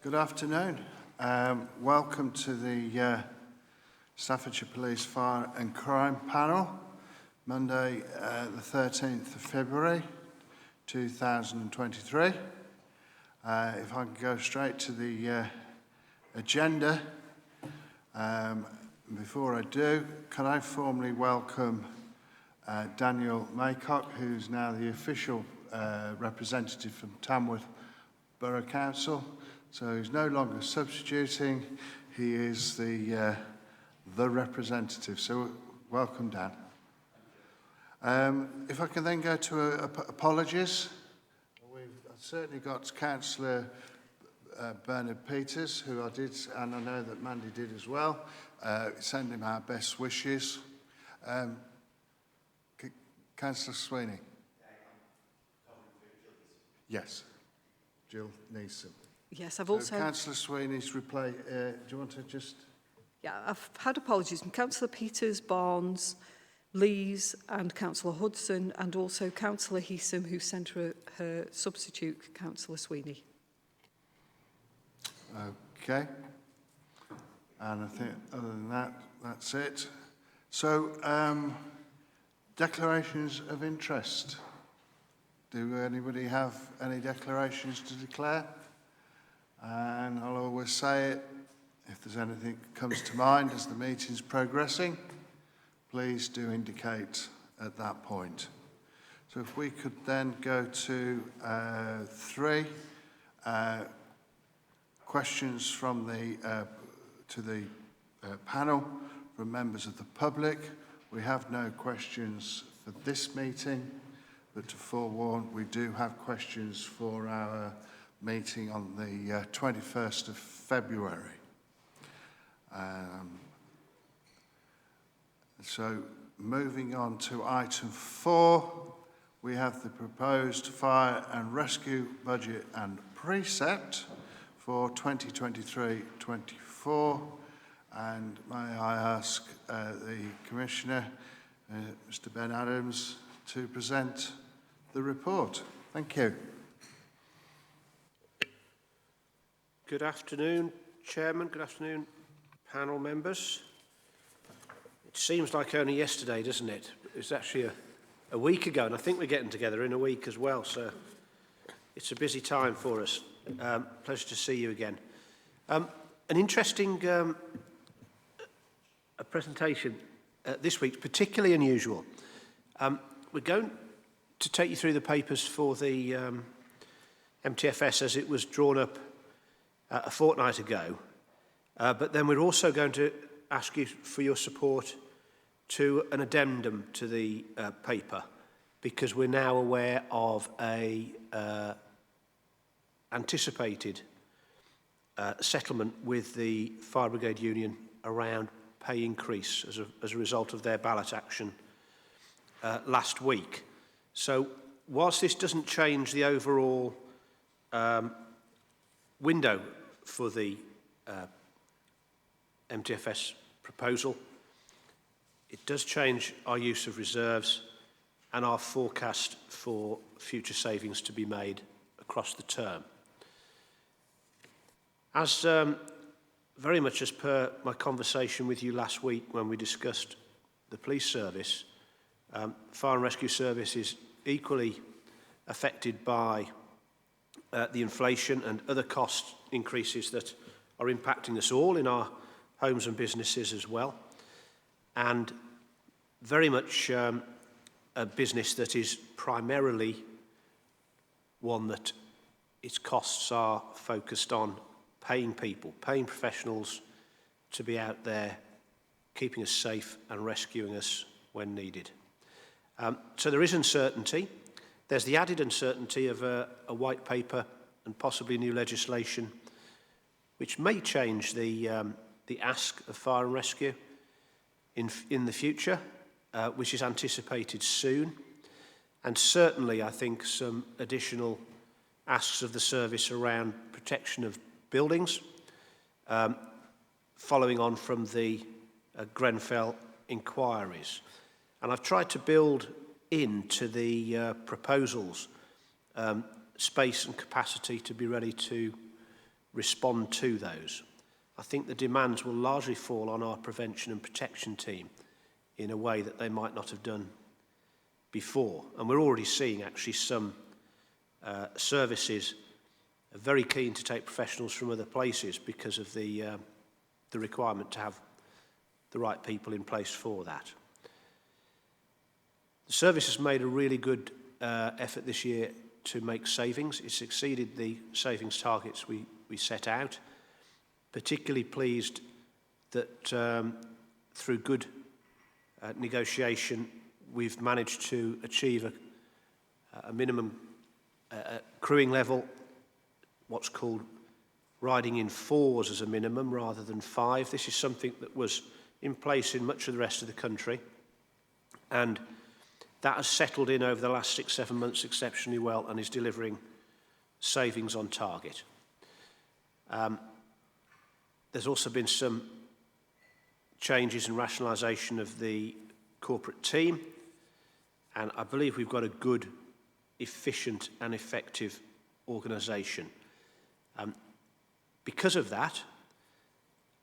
Good afternoon. Welcome to the Staffordshire Police Fire and Crime Panel, Monday the 13th of February 2023. If I can go straight to the agenda. Before I do, can I formally welcome Daniel Maycock, who's now the official representative from Tamworth Borough Council. So he's no longer substituting, he is the representative. So welcome, Dan. If I can then go to apologies. I've certainly got Councillor Bernard Peters, who I did, and I know that Mandy did as well, send him our best wishes. Councillor Sweeney. Yes, Jill Neeson. Yes, I've also... Councillor Sweeney's replay, do you want to just... Yeah, I've had apologies from Councillor Peters, Barnes, Lees and Councillor Hudson, and also Councillor Heesom, who sent her substitute, Councillor Sweeney. Okay. And I think other than that, that's it. So, declarations of interest. Do anybody have any declarations to declare? And I'll always say it, if there's anything that comes to mind as the meeting's progressing, please do indicate at that point. So if we could then go to three questions from the panel from members of the public. We have no questions for this meeting, but to forewarn, we do have questions for our meeting on the 21st of February. So moving on to item 4, we have the proposed fire and rescue budget and precept for 2023-24. And may I ask the Commissioner, Mr. Ben Adams, to present the report. Thank you. Good afternoon, Chairman. Good afternoon, panel members. It seems like only yesterday, doesn't it? It's actually a week ago, and I think we're getting together in a week as well, so it's a busy time for us. Pleasure to see you again. An interesting presentation this week, particularly unusual. We're going to take you through the papers for the MTFS as it was drawn up a fortnight ago, but then we're also going to ask you for your support to an addendum to the paper, because we're now aware of a anticipated settlement with the Fire Brigade Union around pay increase as a result of their ballot action last week. So whilst this doesn't change the overall window for the MTFS proposal, it does change our use of reserves and our forecast for future savings to be made across the term. As very much as per my conversation with you last week when we discussed the police service, fire and rescue service is equally affected by the inflation and other cost increases that are impacting us all in our homes and businesses as well, and very much a business that is primarily one that its costs are focused on paying people, paying professionals to be out there keeping us safe and rescuing us when needed. So there is uncertainty. There's the added uncertainty of a white paper and possibly new legislation which may change the ask of fire and rescue in the future, which is anticipated soon. And certainly, I think, some additional asks of the service around protection of buildings, following on from the Grenfell inquiries. And I've tried to build into the proposals space and capacity to be ready to respond to those. I think the demands will largely fall on our prevention and protection team in a way that they might not have done before. And we're already seeing actually some services are very keen to take professionals from other places because of the requirement to have the right people in place for that. The service has made a really good effort this year to make savings. It's exceeded the savings targets we set out. Particularly pleased that through good negotiation we've managed to achieve a minimum crewing level, what's called riding in 4s as a minimum rather than 5. This is something that was in place in much of the rest of the country, and that has settled in over the last 6-7 months exceptionally well and is delivering savings on target. There's also been some changes and rationalisation of the corporate team, and I believe we've got a good, efficient and effective organisation. Because of that,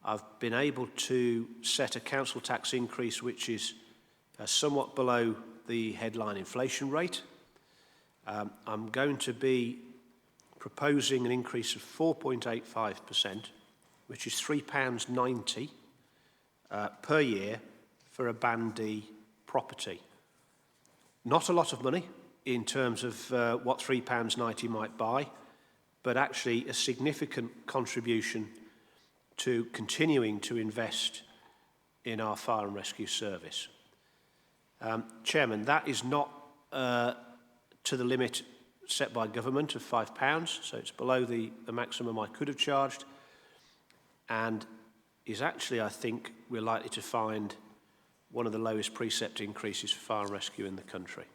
I've been able to set a council tax increase which is somewhat below the headline inflation rate. I'm going to be proposing an increase of 4.85%, which is £3.90 per year for a Band D property. Not a lot of money in terms of what £3.90 might buy, but actually a significant contribution to continuing to invest in our fire and rescue service. Chairman, that is not to the limit set by government of £5, so it's below the maximum I could have charged, and is actually, I think, we're likely to find one of the lowest precept increases for fire and rescue in the country.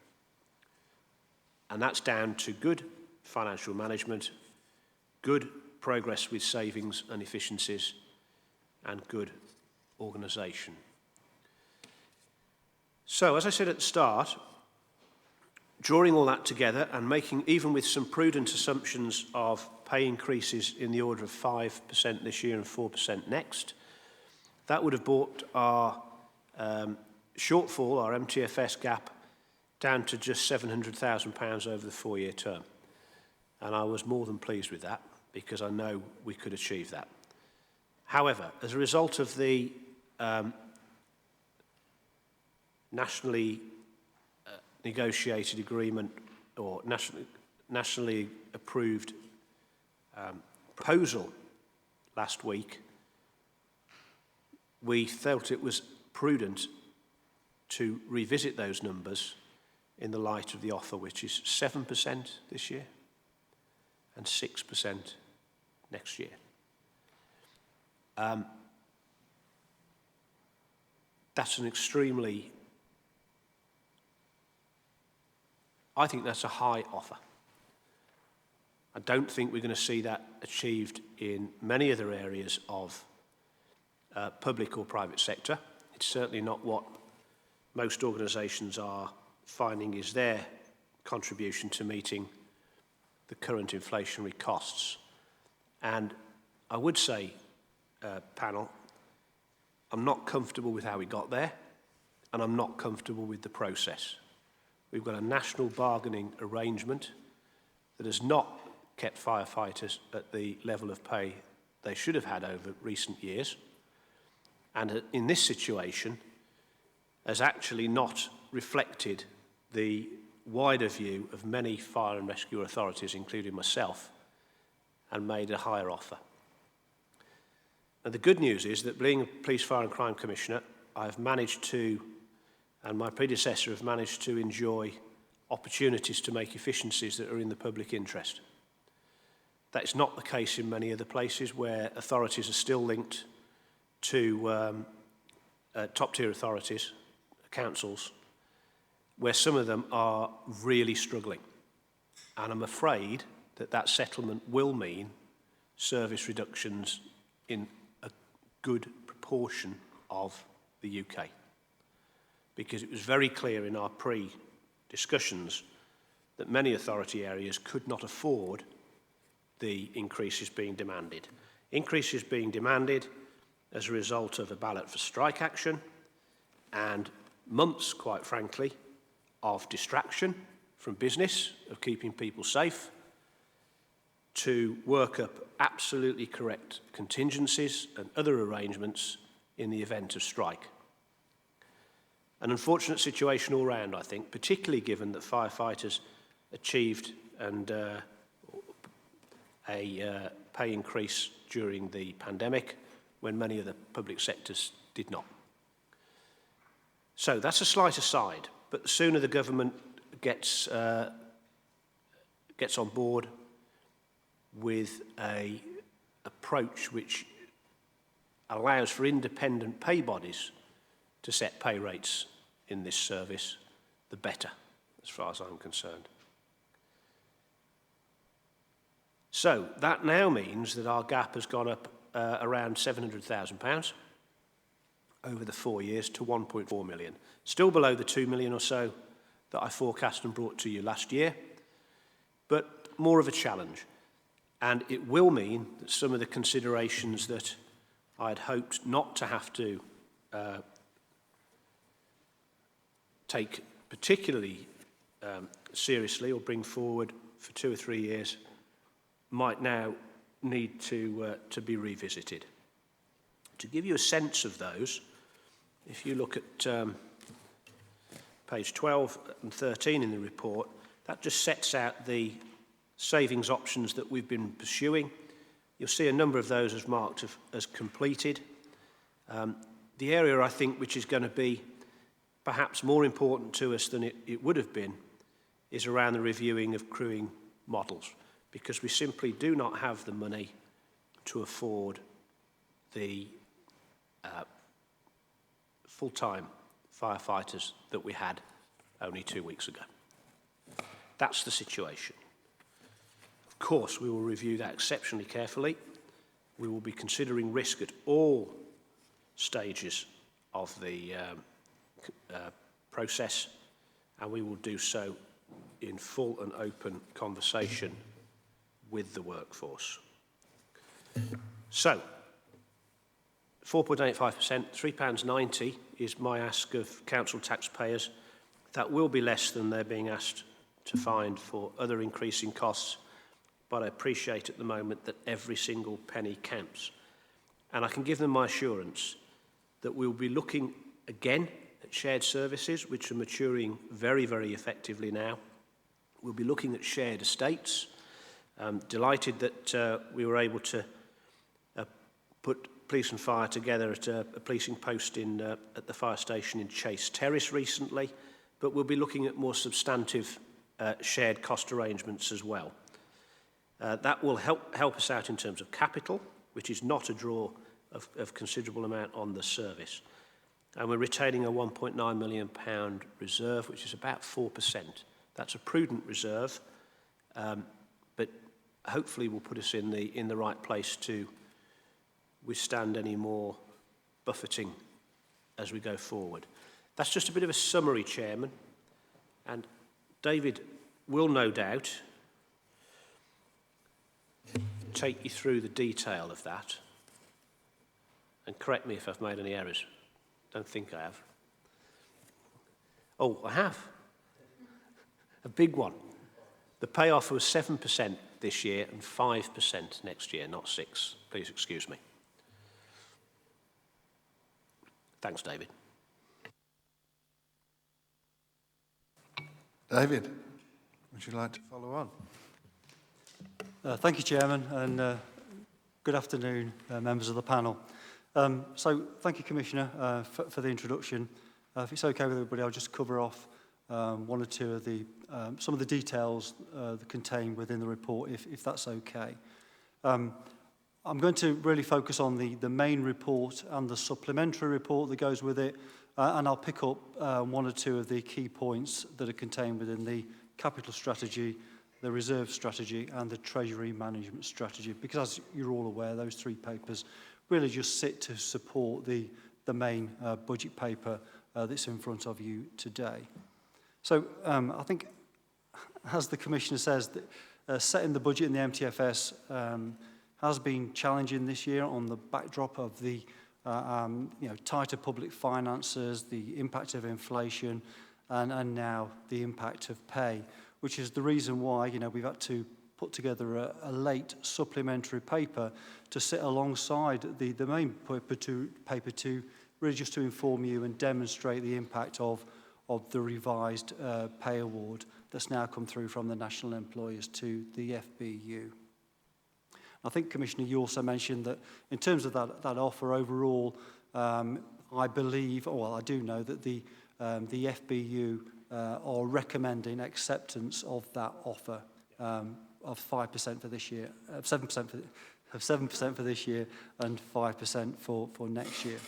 And that's down to good financial management, good progress with savings and efficiencies, and good organisation. So, as I said at the start, drawing all that together and making, even with some prudent assumptions of pay increases in the order of 5% this year and 4% next, that would have brought our shortfall, our MTFS gap, down to just £700,000 over the 4-year term. And I was more than pleased with that, because I know we could achieve that. However, as a result of the nationally negotiated agreement or nationally approved proposal last week, we felt it was prudent to revisit those numbers in the light of the offer, which is 7% this year and 6% next year. That's an extremely, I think that's a high offer. I don't think we're going to see that achieved in many other areas of public or private sector. It's certainly not what most organisations are finding is their contribution to meeting the current inflationary costs. And I would say, panel, I'm not comfortable with how we got there, and I'm not comfortable with the process. We've got a national bargaining arrangement that has not kept firefighters at the level of pay they should have had over recent years, and in this situation has actually not reflected the wider view of many fire and rescue authorities, including myself, and made a higher offer. And the good news is that being a Police, Fire and Crime Commissioner, I've managed to, and my predecessor have managed to enjoy opportunities to make efficiencies that are in the public interest. That is not the case in many other places where authorities are still linked to top-tier authorities, councils, where some of them are really struggling. And I'm afraid that that settlement will mean service reductions in a good proportion of the UK. Because it was very clear in our pre-discussions that many authority areas could not afford the increases being demanded. Increases being demanded as a result of a ballot for strike action and months, quite frankly, of distraction from business, of keeping people safe, to work up absolutely correct contingencies and other arrangements in the event of strike. An unfortunate situation all round, I think, particularly given that firefighters achieved a pay increase during the pandemic when many of the public sectors did not. So that's a slight aside, but the sooner the government gets on board with an approach which allows for independent pay bodies to set pay rates in this service, the better, as far as I'm concerned. So that now means that our gap has gone up around £700,000 over the 4 years to 1.4 million. Still below the 2 million or so that I forecast and brought to you last year, but more of a challenge. And it will mean that some of the considerations that I'd hoped not to have to take particularly seriously or bring forward for 2 or 3 years might now need to be revisited. To give you a sense of those, if you look at page 12 and 13 in the report, that just sets out the savings options that we've been pursuing. You'll see a number of those as marked as completed. The area I think which is going to be perhaps more important to us than it would have been is around the reviewing of crewing models, because we simply do not have the money to afford the full-time firefighters that we had only 2 weeks ago. That's the situation. Of course, we will review that exceptionally carefully. We will be considering risk at all stages of the process, and we will do so in full and open conversation with the workforce. So, 4.85%, £3.90 is my ask of council taxpayers. That will be less than they're being asked to find for other increasing costs, but I appreciate at the moment that every single penny counts. And I can give them my assurance that we'll be looking again at shared services, which are maturing very, very effectively now. We'll be looking at shared estates. I'm delighted that we were able to put police and fire together at a policing post at the fire station in Chase Terrace recently, but we'll be looking at more substantive shared cost arrangements as well. That will help us out in terms of capital, which is not a draw of considerable amount on the service. And we're retaining a £1.9 million reserve, which is about 4%. That's a prudent reserve, but hopefully will put us in the right place to withstand any more buffeting as we go forward. That's just a bit of a summary, Chairman, and David will no doubt take you through the detail of that, and correct me if I've made any errors. Don't think I have. Oh, I have. A big one. The payoff was 7% this year and 5% next year, not 6%. Please excuse me. Thanks, David. David, would you like to follow on? Thank you, Chairman, and good afternoon, members of the panel. So thank you, Commissioner, for the introduction. If it's okay with everybody, I'll just cover off one or two of the some of the details that contained within the report, if that's okay. I'm going to really focus on the main report and the supplementary report that goes with it, and I'll pick up one or two of the key points that are contained within the capital strategy, the reserve strategy, and the treasury management strategy, because as you're all aware, those three papers really just sit to support the main budget paper that's in front of you today. So I think, as the Commissioner says, setting the budget in the MTFS has been challenging this year on the backdrop of the tighter public finances, the impact of inflation, and now the impact of pay, which is the reason why we've had to put together a late supplementary paper to sit alongside the main paper to really just to inform you and demonstrate the impact of the revised pay award that's now come through from the national employers to the FBU. I think, Commissioner, you also mentioned that in terms of that offer overall, I believe, well, I do know that the FBU are recommending acceptance of that offer of 5% for this year, 7% for this year, and 5% for next year.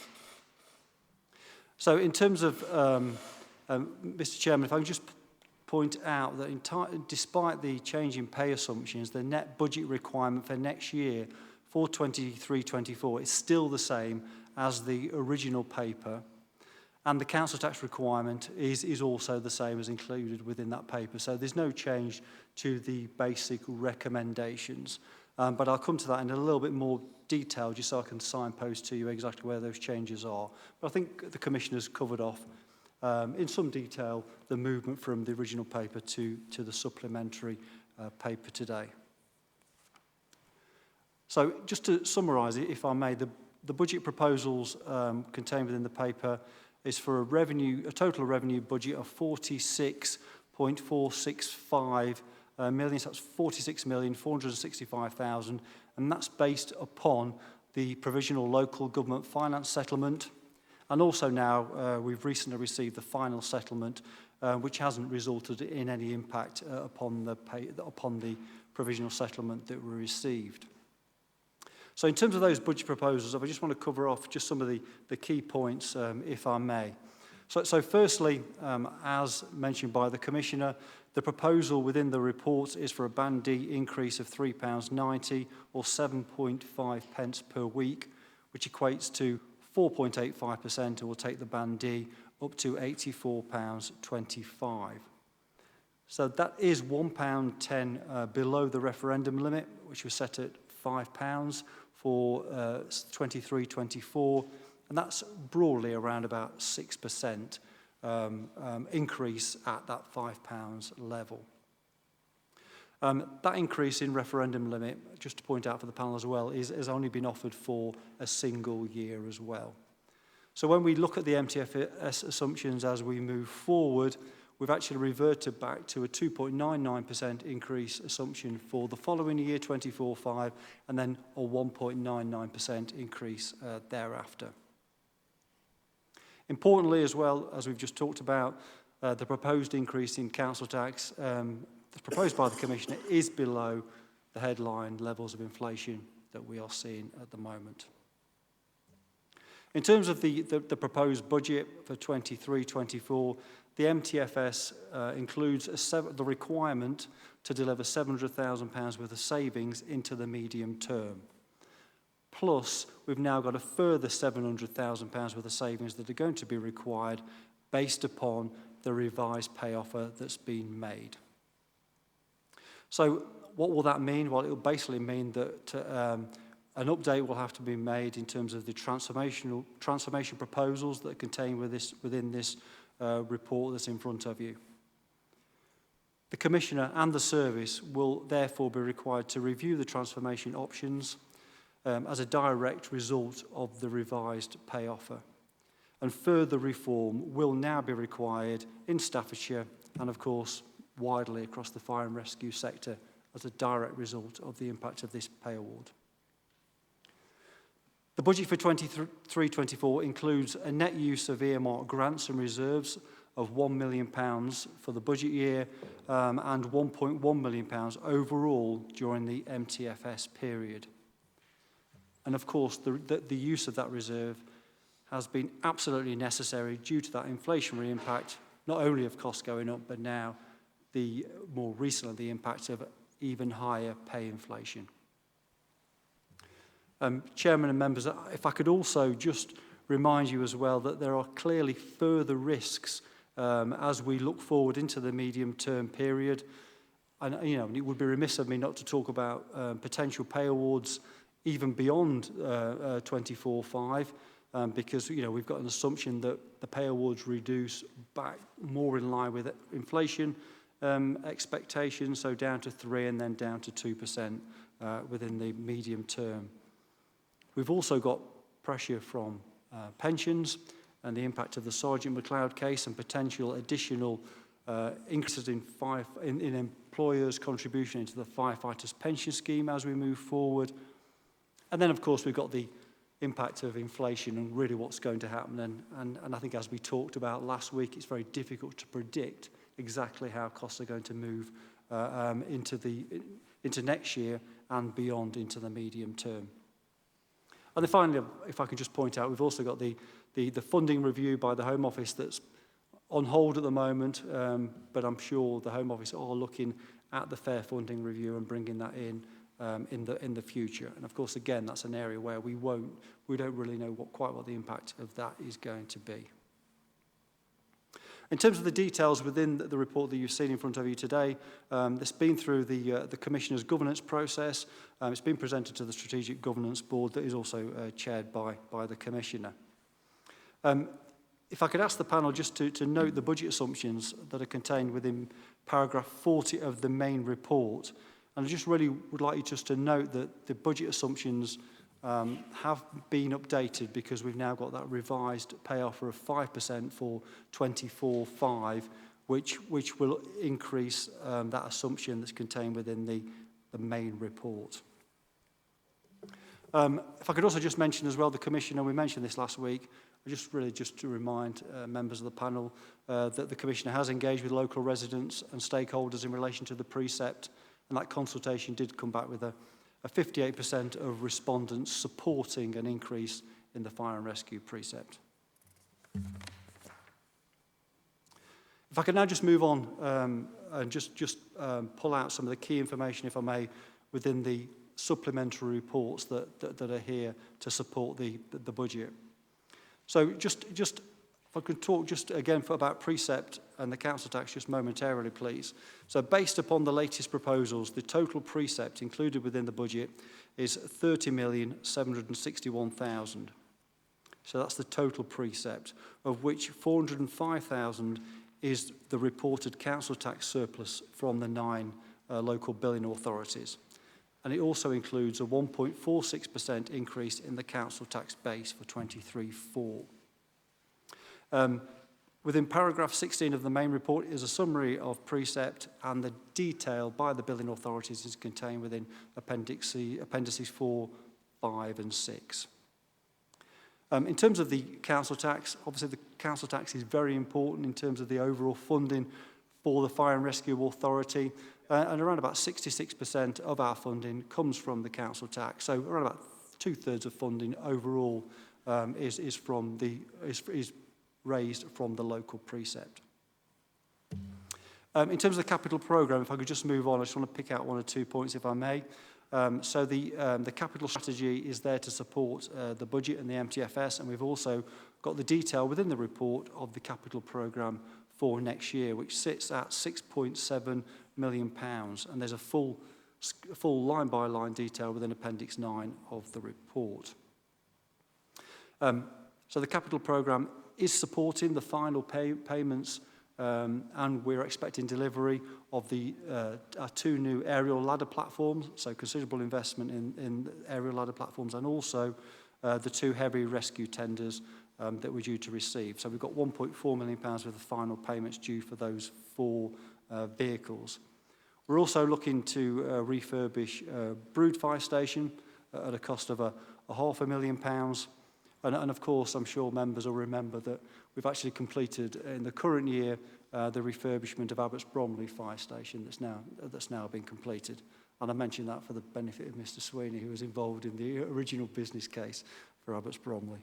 So, in terms of, Mr. Chairman, if I can just point out that despite the change in pay assumptions, the net budget requirement for next year for 23-24 is still the same as the original paper, and the council tax requirement is also the same as included within that paper. So there's no change to the basic recommendations. But I'll come to that in a little bit more detail just so I can signpost to you exactly where those changes are. But I think the Commissioner's covered off in some detail the movement from the original paper to the supplementary paper today. So just to summarise it, if I may, the budget proposals contained within the paper is for a total revenue budget of 46.465 million, so that's 46,465,000, and that's based upon the provisional local government finance settlement. And also now we've recently received the final settlement, which hasn't resulted in any impact upon the provisional settlement that we received. So in terms of those budget proposals, I just want to cover off just some of the key points, if I may. So firstly, as mentioned by the Commissioner, the proposal within the report is for a Band D increase of £3.90 or 7.5 pence per week, which equates to 4.85%, and will take the Band D up to £84.25. So that is £1.10 below the referendum limit, which was set at £5 for 23-24, and that's broadly around about 6% increase at that £5 level. That increase in referendum limit, just to point out for the panel as well, has only been offered for a single year as well. So when we look at the MTFS assumptions as we move forward, we've actually reverted back to a 2.99% increase assumption for the following year, 24-5, and then a 1.99% increase thereafter. Importantly as well, as we've just talked about, the proposed increase in council tax proposed by the Commissioner is below the headline levels of inflation that we are seeing at the moment. In terms of the proposed budget for 23-24, the MTFS includes the requirement to deliver £700,000 worth of savings into the medium term. Plus, we've now got a further £700,000 worth of savings that are going to be required based upon the revised pay offer that's been made. So what will that mean? Well, it will basically mean that an update will have to be made in terms of the transformation proposals that are contained within this report that's in front of you. The Commissioner and the service will therefore be required to review the transformation options as a direct result of the revised pay offer. And further reform will now be required in Staffordshire and, of course, widely across the fire and rescue sector as a direct result of the impact of this pay award. The budget for 23-24 includes a net use of earmarked grants and reserves of £1 million for the budget year and £1.1 million overall during the MTFS period. And of course, the use of that reserve has been absolutely necessary due to that inflationary impact, not only of costs going up, but now more recently the impact of even higher pay inflation. Chairman and members, if I could also just remind you as well that there are clearly further risks as we look forward into the medium-term period. and you know, it would be remiss of me not to talk about potential pay awards even beyond 24/5, because you know we've got an assumption that the pay awards reduce back more in line with inflation expectations, so down to 3% and then down to 2% within the medium term. We've also got pressure from pensions and the impact of the Sergeant McLeod case and potential additional increases in employers' contribution into the firefighters' pension scheme as we move forward. And then, of course, we've got the impact of inflation and really what's going to happen. And I think as we talked about last week, it's very difficult to predict exactly how costs are going to move into next year and beyond into the medium term. And then finally, if I can just point out, we've also got the funding review by the Home Office that's on hold at the moment, but I'm sure the Home Office are looking at the fair funding review and bringing that in the future. And of course, again, that's an area where we don't really know quite what the impact of that is going to be. In terms of the details within the report that you've seen in front of you today, it's been through the Commissioner's governance process. It's been presented to the Strategic Governance Board that is also chaired by the Commissioner. If I could ask the panel just to note the budget assumptions that are contained within paragraph 40 of the main report. And I just really would like you just to note that the budget assumptions have been updated because we've now got that revised pay offer of 5% for 24/5, which will increase that assumption that's contained within the main report. If I could also just mention as well, the Commissioner, we mentioned this last week, just to remind members of the panel that the Commissioner has engaged with local residents and stakeholders in relation to the precept, and that consultation did come back with a 58% of respondents supporting an increase in the fire and rescue precept. If I could now just move on and just pull out some of the key information, if I may, within the supplementary reports that are here to support the budget. So just if I could talk just again about precept and the council tax just momentarily, please. So based upon the latest proposals, the total precept included within the budget is 30,761,000. So that's the total precept, of which 405,000 is the reported council tax surplus from the 9 local billing authorities. And it also includes a 1.46% increase in the council tax base for 23/4. Within paragraph 16 of the main report is a summary of precept, and the detail by the billing authorities is contained within appendices 4, 5 and 6. In terms of the council tax, obviously the council tax is very important in terms of the overall funding for the Fire and Rescue Authority, and around about 66% of our funding comes from the council tax. So around about 2/3 of funding overall is raised from the local precept. In terms of the capital programme, if I could just move on, I just want to pick out 1 or 2 points, if I may. So the capital strategy is there to support the budget and the MTFS, and we've also got the detail within the report of the capital programme for next year, which sits at £6.7 million, and there's a full line-by-line detail within Appendix 9 of the report. So the capital programme is supporting the final payments, and we're expecting delivery of our 2 new aerial ladder platforms, so considerable investment in aerial ladder platforms, and also the 2 heavy rescue tenders that we're due to receive. So we've got £1.4 million worth of final payments due for those 4 vehicles. We're also looking to refurbish Brood Fire Station at a cost of £500,000. And of course, I'm sure members will remember that we've actually completed in the current year the refurbishment of Abbots Bromley Fire Station that's now been completed. And I mention that for the benefit of Mr. Sweeney, who was involved in the original business case for Abbots Bromley.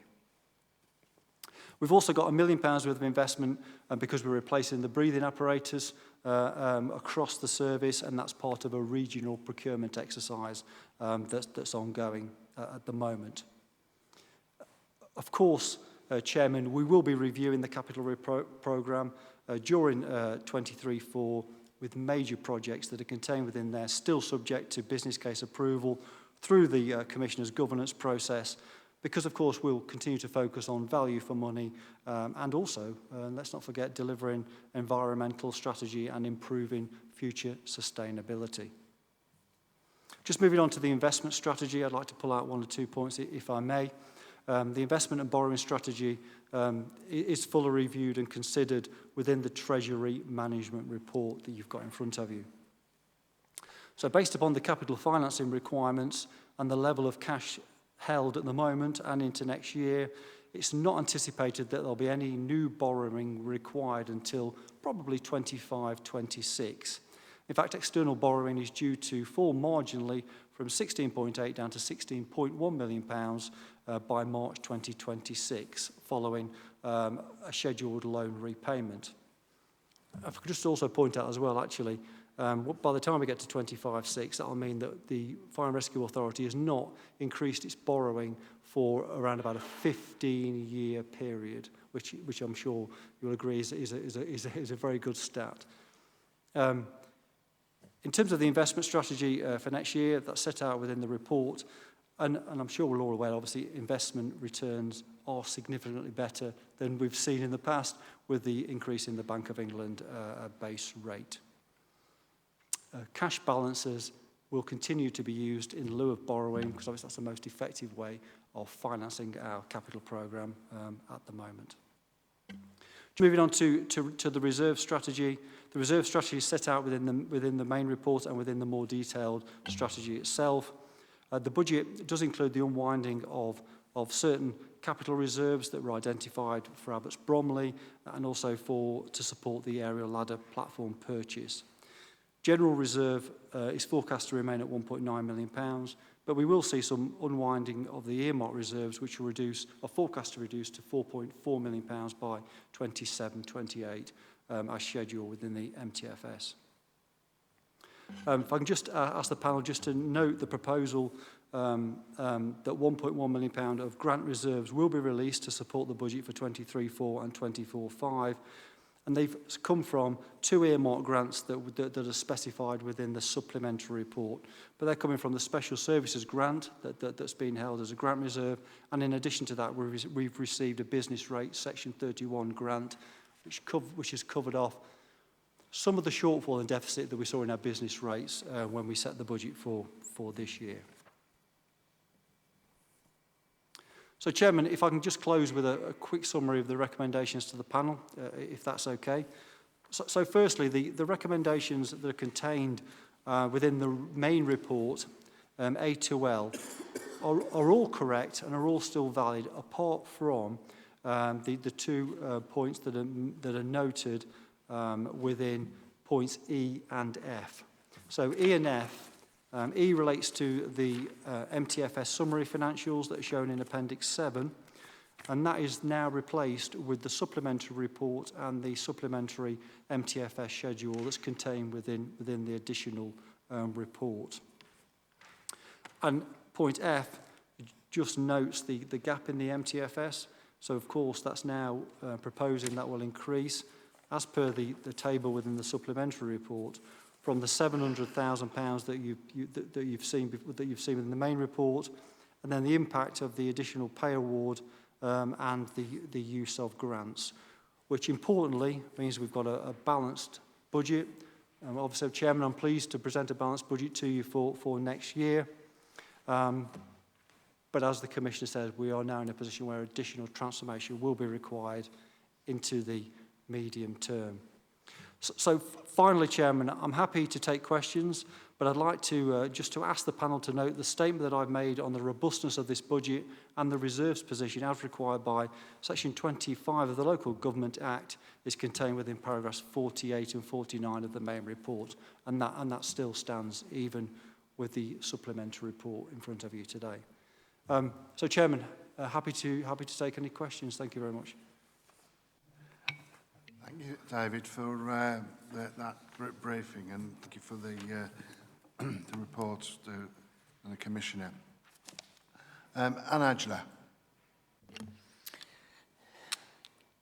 We've also got £1 million worth of investment because we're replacing the breathing apparatus across the service, and that's part of a regional procurement exercise that's ongoing at the moment. Of course, Chairman, we will be reviewing the capital programme during 23/4 with major projects that are contained within there, still subject to business case approval through the Commissioner's governance process, because of course we'll continue to focus on value for money and also, let's not forget, delivering environmental strategy and improving future sustainability. Just moving on to the investment strategy, I'd like to pull out 1 or 2 points if I may. The investment and borrowing strategy is fully reviewed and considered within the Treasury Management Report that you've got in front of you. So based upon the capital financing requirements and the level of cash held at the moment and into next year, it's not anticipated that there'll be any new borrowing required until probably 25-26. In fact, external borrowing is due to fall marginally from 16.8 down to £16.1 million by March 2026, following a scheduled loan repayment. I could just also point out as well, actually, by the time we get to 25-6, that'll mean that the Fire and Rescue Authority has not increased its borrowing for around about a 15-year period, which I'm sure you'll agree is a very good stat. In terms of the investment strategy for next year, that's set out within the report, and I'm sure we're all aware, obviously, investment returns are significantly better than we've seen in the past with the increase in the Bank of England base rate. Cash balances will continue to be used in lieu of borrowing, because obviously that's the most effective way of financing our capital programme at the moment. Moving on to the reserve strategy. The reserve strategy is set out within the main report and within the more detailed strategy itself. The budget does include the unwinding of certain capital reserves that were identified for Abbots Bromley and also to support the aerial ladder platform purchase. General reserve is forecast to remain at £1.9 million, but we will see some unwinding of the earmark reserves, which are forecast to reduce to £4.4 million by 27-28, as scheduled within the MTFS. If I can just ask the panel just to note the proposal that £1.1 million of grant reserves will be released to support the budget for 23-4 and 24-5. And they've come from 2 earmark grants that are specified within the supplementary report. But they're coming from the Special Services grant that's been held as a grant reserve. And in addition to that, we've received a business rate Section 31 grant, which has covered off some of the shortfall and deficit that we saw in our business rates when we set the budget for this year. So, Chairman, if I can just close with a quick summary of the recommendations to the panel, if that's okay. So firstly, the recommendations that are contained within the main report, A to L, are all correct and are all still valid, apart from the 2 points that are noted within points E and F. So E and F. E relates to the MTFS summary financials that are shown in Appendix 7, and that is now replaced with the supplementary report and the supplementary MTFS schedule that's contained within the additional report. And point F just notes the gap in the MTFS, so of course that's now proposing that will increase, as per the table within the supplementary report, from the £700,000 that you've seen in the main report, and then the impact of the additional pay award and the use of grants, which importantly means we've got a balanced budget. Obviously, Chairman, I'm pleased to present a balanced budget to you for next year. But as the Commissioner said, we are now in a position where additional transformation will be required into the medium term. So finally, Chairman, I'm happy to take questions, but I'd like to just to ask the panel to note the statement that I've made on the robustness of this budget and the reserves position as required by Section 25 of the Local Government Act is contained within paragraphs 48 and 49 of the main report, and that still stands even with the supplementary report in front of you today. So, Chairman, happy to take any questions. Thank you very much. Thank you, David, for that briefing, and thank you for the reports to the Commissioner. Angela.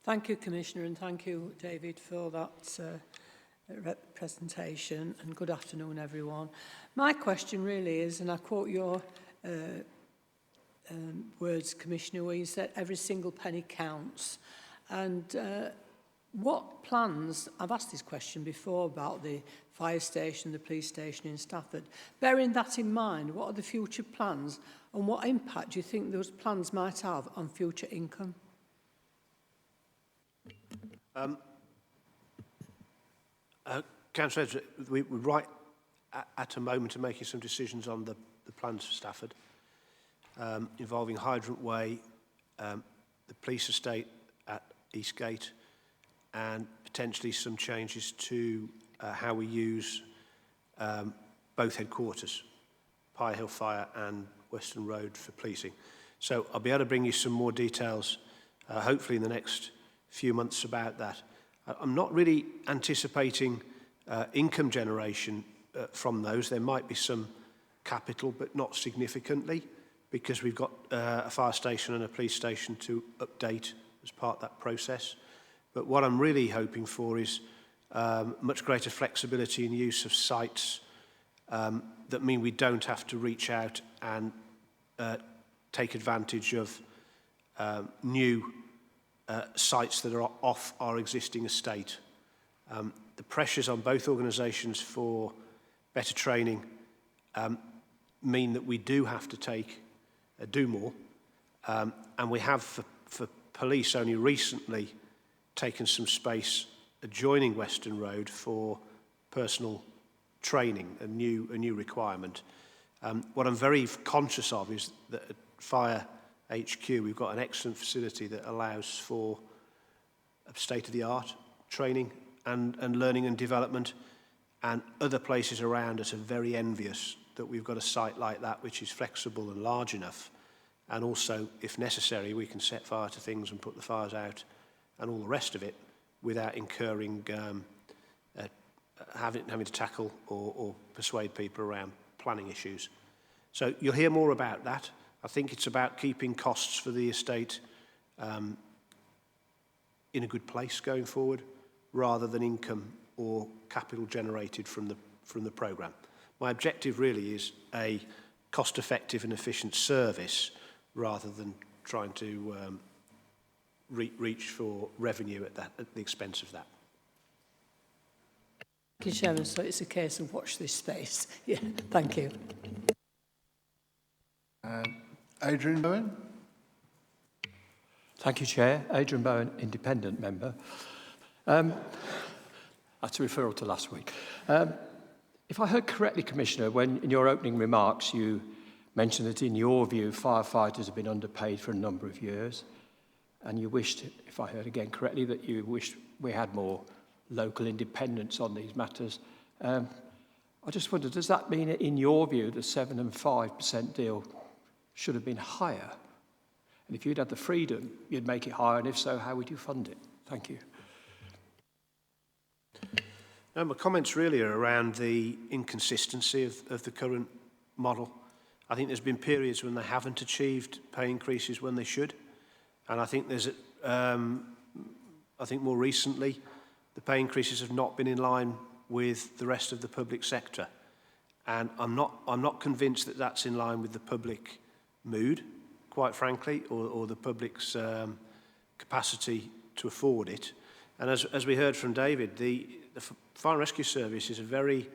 Thank you, Commissioner, and thank you, David, for that presentation, and good afternoon, everyone. My question really is, and I quote your words, Commissioner, where you said every single penny counts. And what plans, I've asked this question before about the fire station, the police station in Stafford. Bearing that in mind, what are the future plans and what impact do you think those plans might have on future income? Councillor, we're right at a moment of making some decisions on the plans for Stafford, involving Hydrant Way, the police estate at Eastgate, and potentially some changes to how we use both headquarters, Pye Hill Fire and Western Road for policing. So I'll be able to bring you some more details, hopefully in the next few months about that. I'm not really anticipating income generation from those. There might be some capital, but not significantly, because we've got a fire station and a police station to update as part of that process. But what I'm really hoping for is much greater flexibility in use of sites that mean we don't have to reach out and take advantage of new sites that are off our existing estate. The pressures on both organisations for better training mean that we do have to do more. And we have, for police, only recently taken some space adjoining Western Road for personal training, a new requirement. What I'm very conscious of is that at Fire HQ, we've got an excellent facility that allows for state-of-the-art training and learning and development, and other places around us are very envious that we've got a site like that which is flexible and large enough, and also, if necessary, we can set fire to things and put the fires out and all the rest of it without incurring having to tackle or persuade people around planning issues. So you'll hear more about that. I think it's about keeping costs for the estate in a good place going forward, rather than income or capital generated from the programme. My objective really is a cost-effective and efficient service, rather than trying to reach for revenue at the expense of that. Thank you, Chairman. So it's a case of watch this space. Yeah, thank you. Adrian Bowen. Thank you, Chair. Adrian Bowen, independent member. That's a referral to last week. If I heard correctly, Commissioner, when in your opening remarks you mentioned that in your view firefighters have been underpaid for a number of years, and you wished, if I heard again correctly, that you wished we had more local independence on these matters. I just wondered, does that mean in your view the 7% and 5% deal should have been higher? And if you'd had the freedom, you'd make it higher, and if so, how would you fund it? Thank you. No, my comments really are around the inconsistency of the current model. I think there's been periods when they haven't achieved pay increases when they should. And I think I think more recently, the pay increases have not been in line with the rest of the public sector. And I'm not convinced that that's in line with the public mood, quite frankly, or the public's capacity to afford it. And as we heard from David, the Fire and Rescue Service is very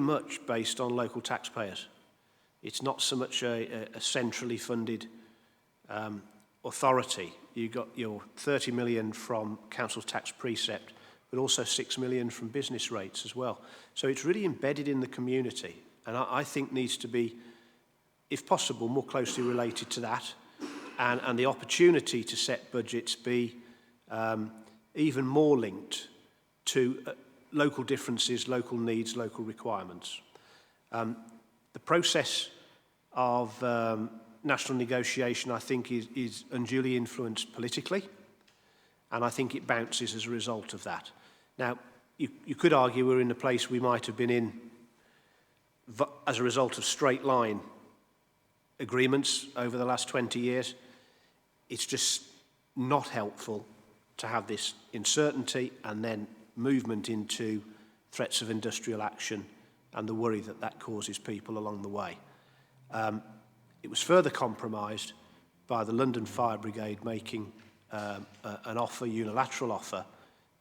much based on local taxpayers. It's not so much a centrally funded authority. You got your 30 million from council tax precept, but also 6 million from business rates as well. So it's really embedded in the community, and I think needs to be, if possible, more closely related to that, and the opportunity to set budgets be even more linked to local differences, local needs, local requirements. The process of national negotiation, I think, is unduly influenced politically, and I think it bounces as a result of that. Now, you could argue we're in a place we might have been in as a result of straight line agreements over the last 20 years. It's just not helpful to have this uncertainty and then movement into threats of industrial action and the worry that that causes people along the way. It was further compromised by the London Fire Brigade making an offer, unilateral offer,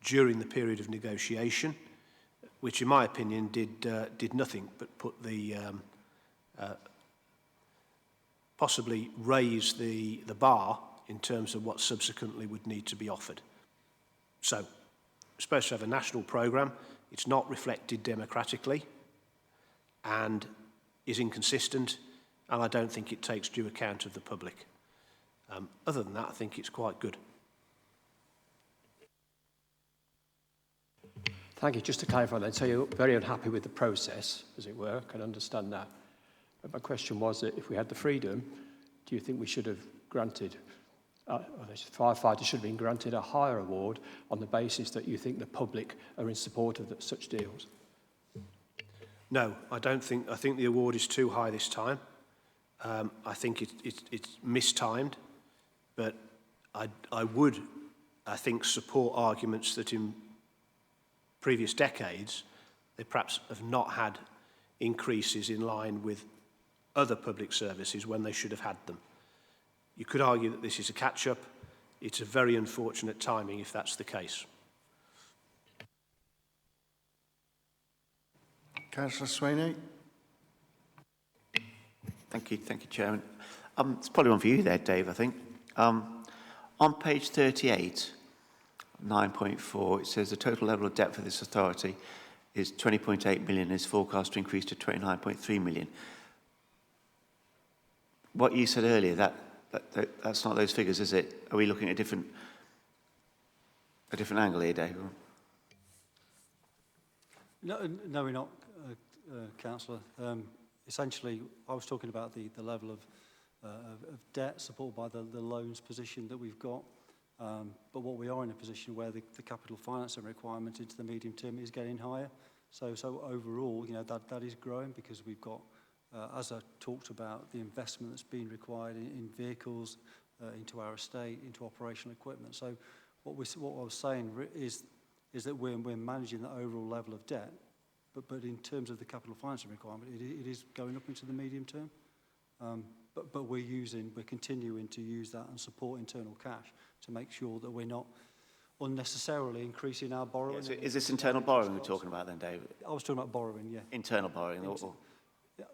during the period of negotiation, which in my opinion did nothing but put the possibly raise the bar in terms of what subsequently would need to be offered. So, we're supposed to have a national programme. It's not reflected democratically and is inconsistent, and I don't think it takes due account of the public. Other than that, I think it's quite good. Thank you. Just to clarify then, so you're very unhappy with the process, as it were. I can understand that. But my question was that if we had the freedom, do you think we should have granted, or the firefighters should have been granted a higher award on the basis that you think the public are in support of such deals? No, I don't think. I think the award is too high this time. I think it's mistimed, but I would, I think, support arguments that in previous decades they perhaps have not had increases in line with other public services when they should have had them. You could argue that this is a catch-up. It's a very unfortunate timing if that's the case. Councillor Sweeney. Thank you, Chairman. It's probably one for you there, Dave, I think. On page 38, 9.4, it says the total level of debt for this authority is 20.8 million and is forecast to increase to 29.3 million. What you said earlier, that's not those figures, is it? Are we looking at a different angle here, Dave? No, we're not, Councillor. Essentially, I was talking about the level of debt supported by the loans position that we've got. But what we are in a position where the capital financing requirement into the medium term is getting higher. So overall, that is growing because we've got, as I talked about, the investment that's been required in vehicles, into our estate, into operational equipment. So what I was saying is that we're managing the overall level of debt, but in terms of the capital financing requirement, it is going up into the medium term. But we're continuing to use that and support internal cash to make sure that we're not unnecessarily increasing our borrowing. Yeah, so is this internal borrowing we're talking about then, David? I was talking about borrowing, yeah. Internal borrowing?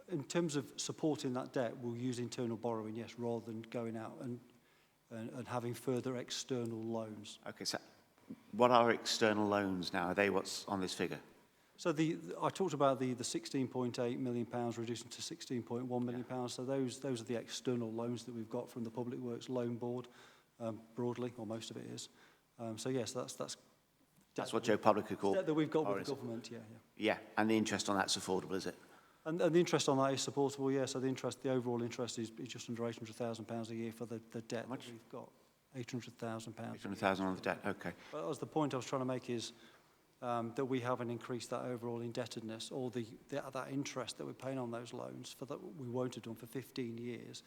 In terms of supporting that debt, we'll use internal borrowing, yes, rather than going out and having further external loans. Okay, so what are external loans now? Are they what's on this figure? So I talked about the £16.8 million reducing to £16.1 million. So those are the external loans that we've got from the Public Works Loan Board, broadly, or most of it is. So yes, that's what Joe Public could call that we've got with the government, yeah. Yeah, and the interest on that's affordable, is it? And the interest on that is supportable, yeah. So the overall interest is just under £800,000 a year for the debt that we've got. £800,000. £800,000 on the debt, okay. But as the point I was trying to make is that we haven't increased that overall indebtedness or that interest that we're paying on those loans for that we won't have done for 15 years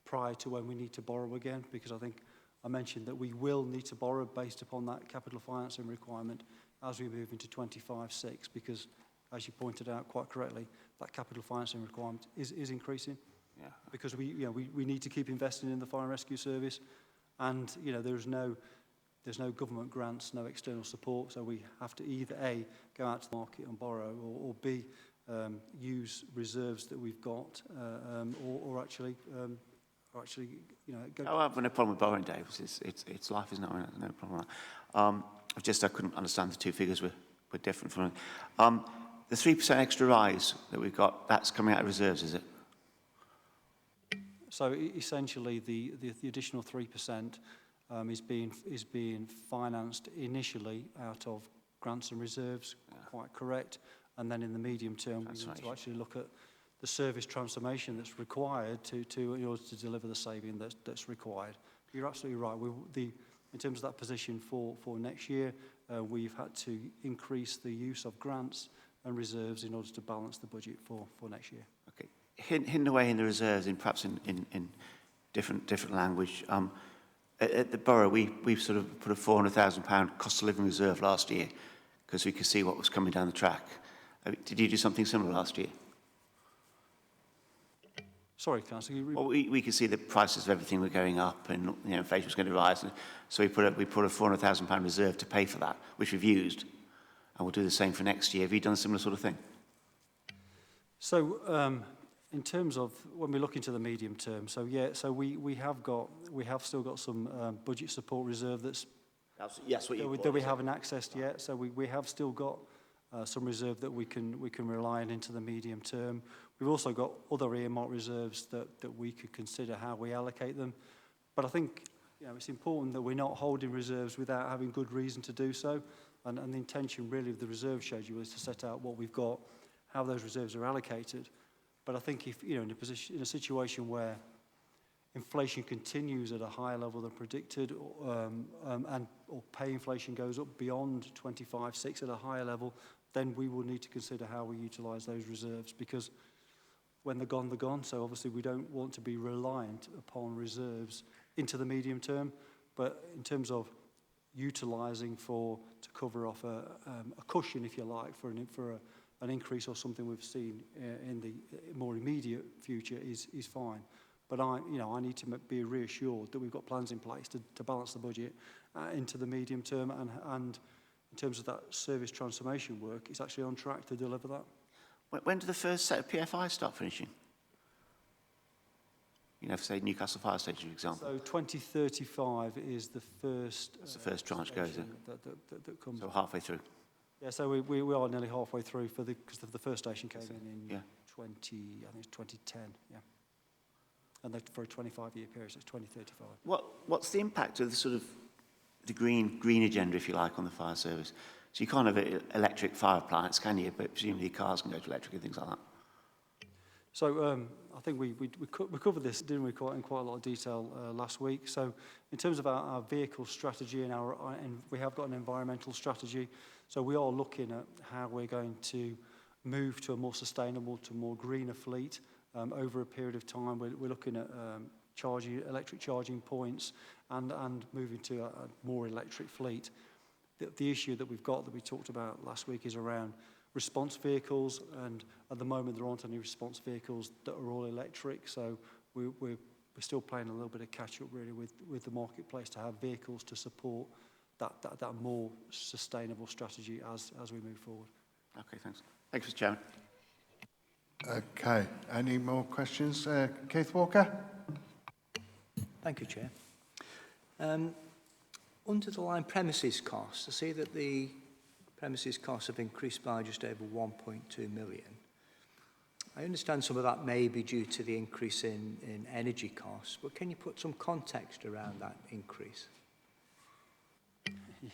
prior to when we need to borrow again, because I think I mentioned that we will need to borrow based upon that capital financing requirement as we move into 25-6, because as you pointed out quite correctly, that capital financing requirement is increasing. Yeah. Because we need to keep investing in the fire and rescue service, and there's no government grants, no external support, so we have to either A, go out to the market and borrow, or B, use reserves that we've got, or actually go. Oh, I've no problem with borrowing, Dave. It's life, isn't it? No problem with that. I couldn't understand the two figures were different from me. The 3% extra rise that we've got, that's coming out of reserves, is it? So essentially, the additional 3% is being financed initially out of grants and reserves, quite correct, and then in the medium term we need to actually look at the service transformation that's required in order to deliver the saving that's required. You're absolutely right. In terms of that position for next year, we've had to increase the use of grants and reserves in order to balance the budget for next year. Okay, hidden away in the reserves, perhaps in different language. At the borough, we've sort of put a £400,000 cost of living reserve last year because we could see what was coming down the track. Did you do something similar last year? Sorry, Councillor. Well, we could see the prices of everything were going up, and inflation was going to rise, and so we put a £400,000 reserve to pay for that, which we've used, and we'll do the same for next year. Have you done a similar sort of thing? So, in terms of when we look into the medium term, so yeah, so we have still got some budget support reserve that's Yes, what you that we haven't accessed yet. So we have still got some reserve that we can rely on into the medium term. We've also got other earmark reserves that we could consider how we allocate them. But I think it's important that we're not holding reserves without having good reason to do so. And the intention really of the reserve schedule is to set out what we've got, how those reserves are allocated. But I think if in a situation where inflation continues at a higher level than predicted, or pay inflation goes up beyond 25.6 at a higher level, then we will need to consider how we utilise those reserves, because when they're gone, they're gone. So obviously we don't want to be reliant upon reserves into the medium term, but in terms of utilising to cover off a cushion, if you like, for an increase or something we've seen in the more immediate future is fine. But I need to be reassured that we've got plans in place to balance the budget into the medium term, and in terms of that service transformation work, it's actually on track to deliver that. When do the first set of PFIs start finishing? For, say, Newcastle Fire Station, for example. So 2035 is the first... That's the first tranche goes in. That comes. So halfway through. Yeah, so we are nearly halfway through because the first station came in 2010, yeah. And for a 25-year period, so it's 2035. What's the impact of the sort of the green agenda, if you like, on the fire service? So you can't have electric fire plants, can you? But presumably cars can go to electric and things like that. So I think we covered this, didn't we, in quite a lot of detail last week. So in terms of our vehicle strategy and we have got an environmental strategy. So we are looking at how we're going to move to a more sustainable, to more greener fleet over a period of time. We're looking at electric charging points and moving to a more electric fleet. The issue that we've got that we talked about last week is around response vehicles, and at the moment there aren't any response vehicles that are all electric, so we're still playing a little bit of catch up really with the marketplace to have vehicles to support that more sustainable strategy as we move forward. Okay, thanks. Thanks, Mr. Chairman. Okay, any more questions? Keith Walker? Thank you, Chair. Under the line premises costs, I see that the premises costs have increased by just over 1.2 million. I understand some of that may be due to the increase in energy costs, but can you put some context around that increase?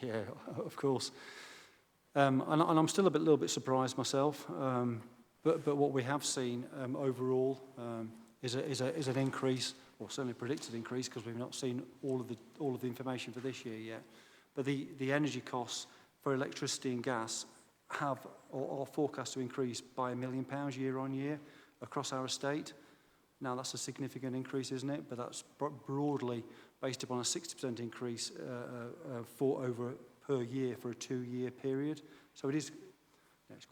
Yeah, of course. And I'm still a little bit surprised myself. But what we have seen overall is an increase, or certainly a predicted increase, because we've not seen all of the information for this year yet. But the energy costs for electricity and gas are forecast to increase by £1 million year on year across our estate. Now that's a significant increase, isn't it? But that's broadly based upon a 60% increase per year for a 2-year period. So it is, it's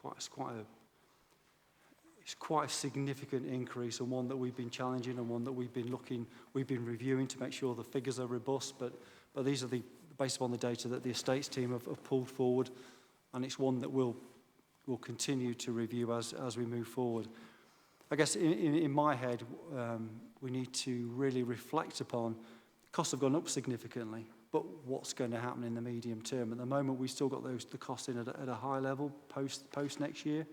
quite a significant increase, and one that we've been challenging, and one that we've been reviewing to make sure the figures are robust. But these are based upon the data that the estates team have pulled forward, and it's one that we'll continue to review as we move forward. I guess in my head, we need to really reflect upon costs have gone up significantly, but what's going to happen in the medium term? At the moment, we've still got the costs in at a high level post next year.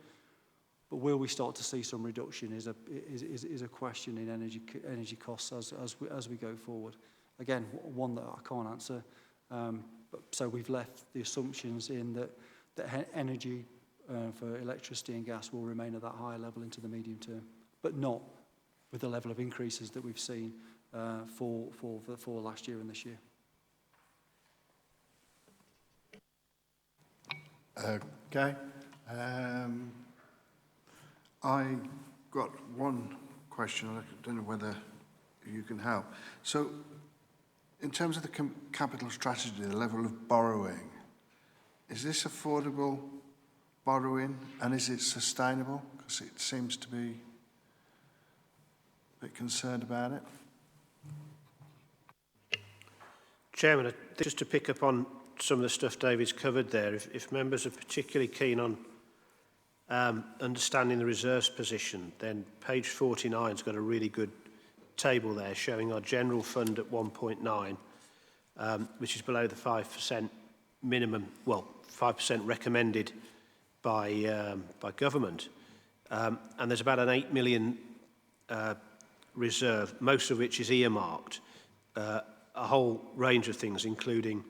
But will we start to see some reduction is a question in energy costs as we go forward. Again, one that I can't answer. So we've left the assumptions in that energy for electricity and gas will remain at that higher level into the medium term, but not with the level of increases that we've seen for last year and this year. Okay. I got one question. I don't know whether you can help. So, in terms of the capital strategy, the level of borrowing, is this affordable borrowing and is it sustainable? Because it seems to be a bit concerned about it. Chairman, just to pick up on some of the stuff David's covered there, if members are particularly keen on understanding the reserves position, then page 49's got a really good table there showing our general fund at 1.9, which is below the 5% minimum, well, 5% recommended by government. And there's about an 8 million reserve, most of which is earmarked. A whole range of things, including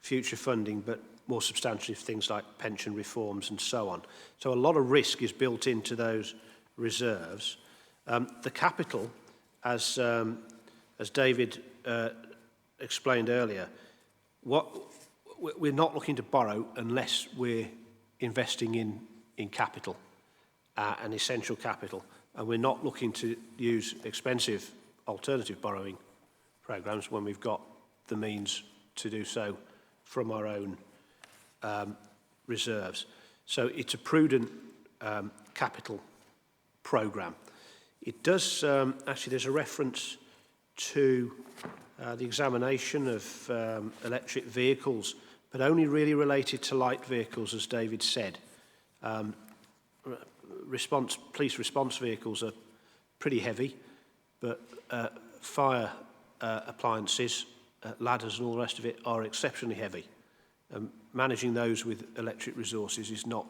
future funding, but more substantially things like pension reforms and so on. So a lot of risk is built into those reserves. The capital, as David explained earlier, we're not looking to borrow unless we're investing in capital, an essential capital, and we're not looking to use expensive alternative borrowing programs when we've got the means to do so from our own reserves. So it's a prudent capital program. It does, actually there's a reference to the examination of electric vehicles, but only really related to light vehicles, as David said. Police response vehicles are pretty heavy, but fire appliances, ladders and all the rest of it are exceptionally heavy. Managing those with electric resources is not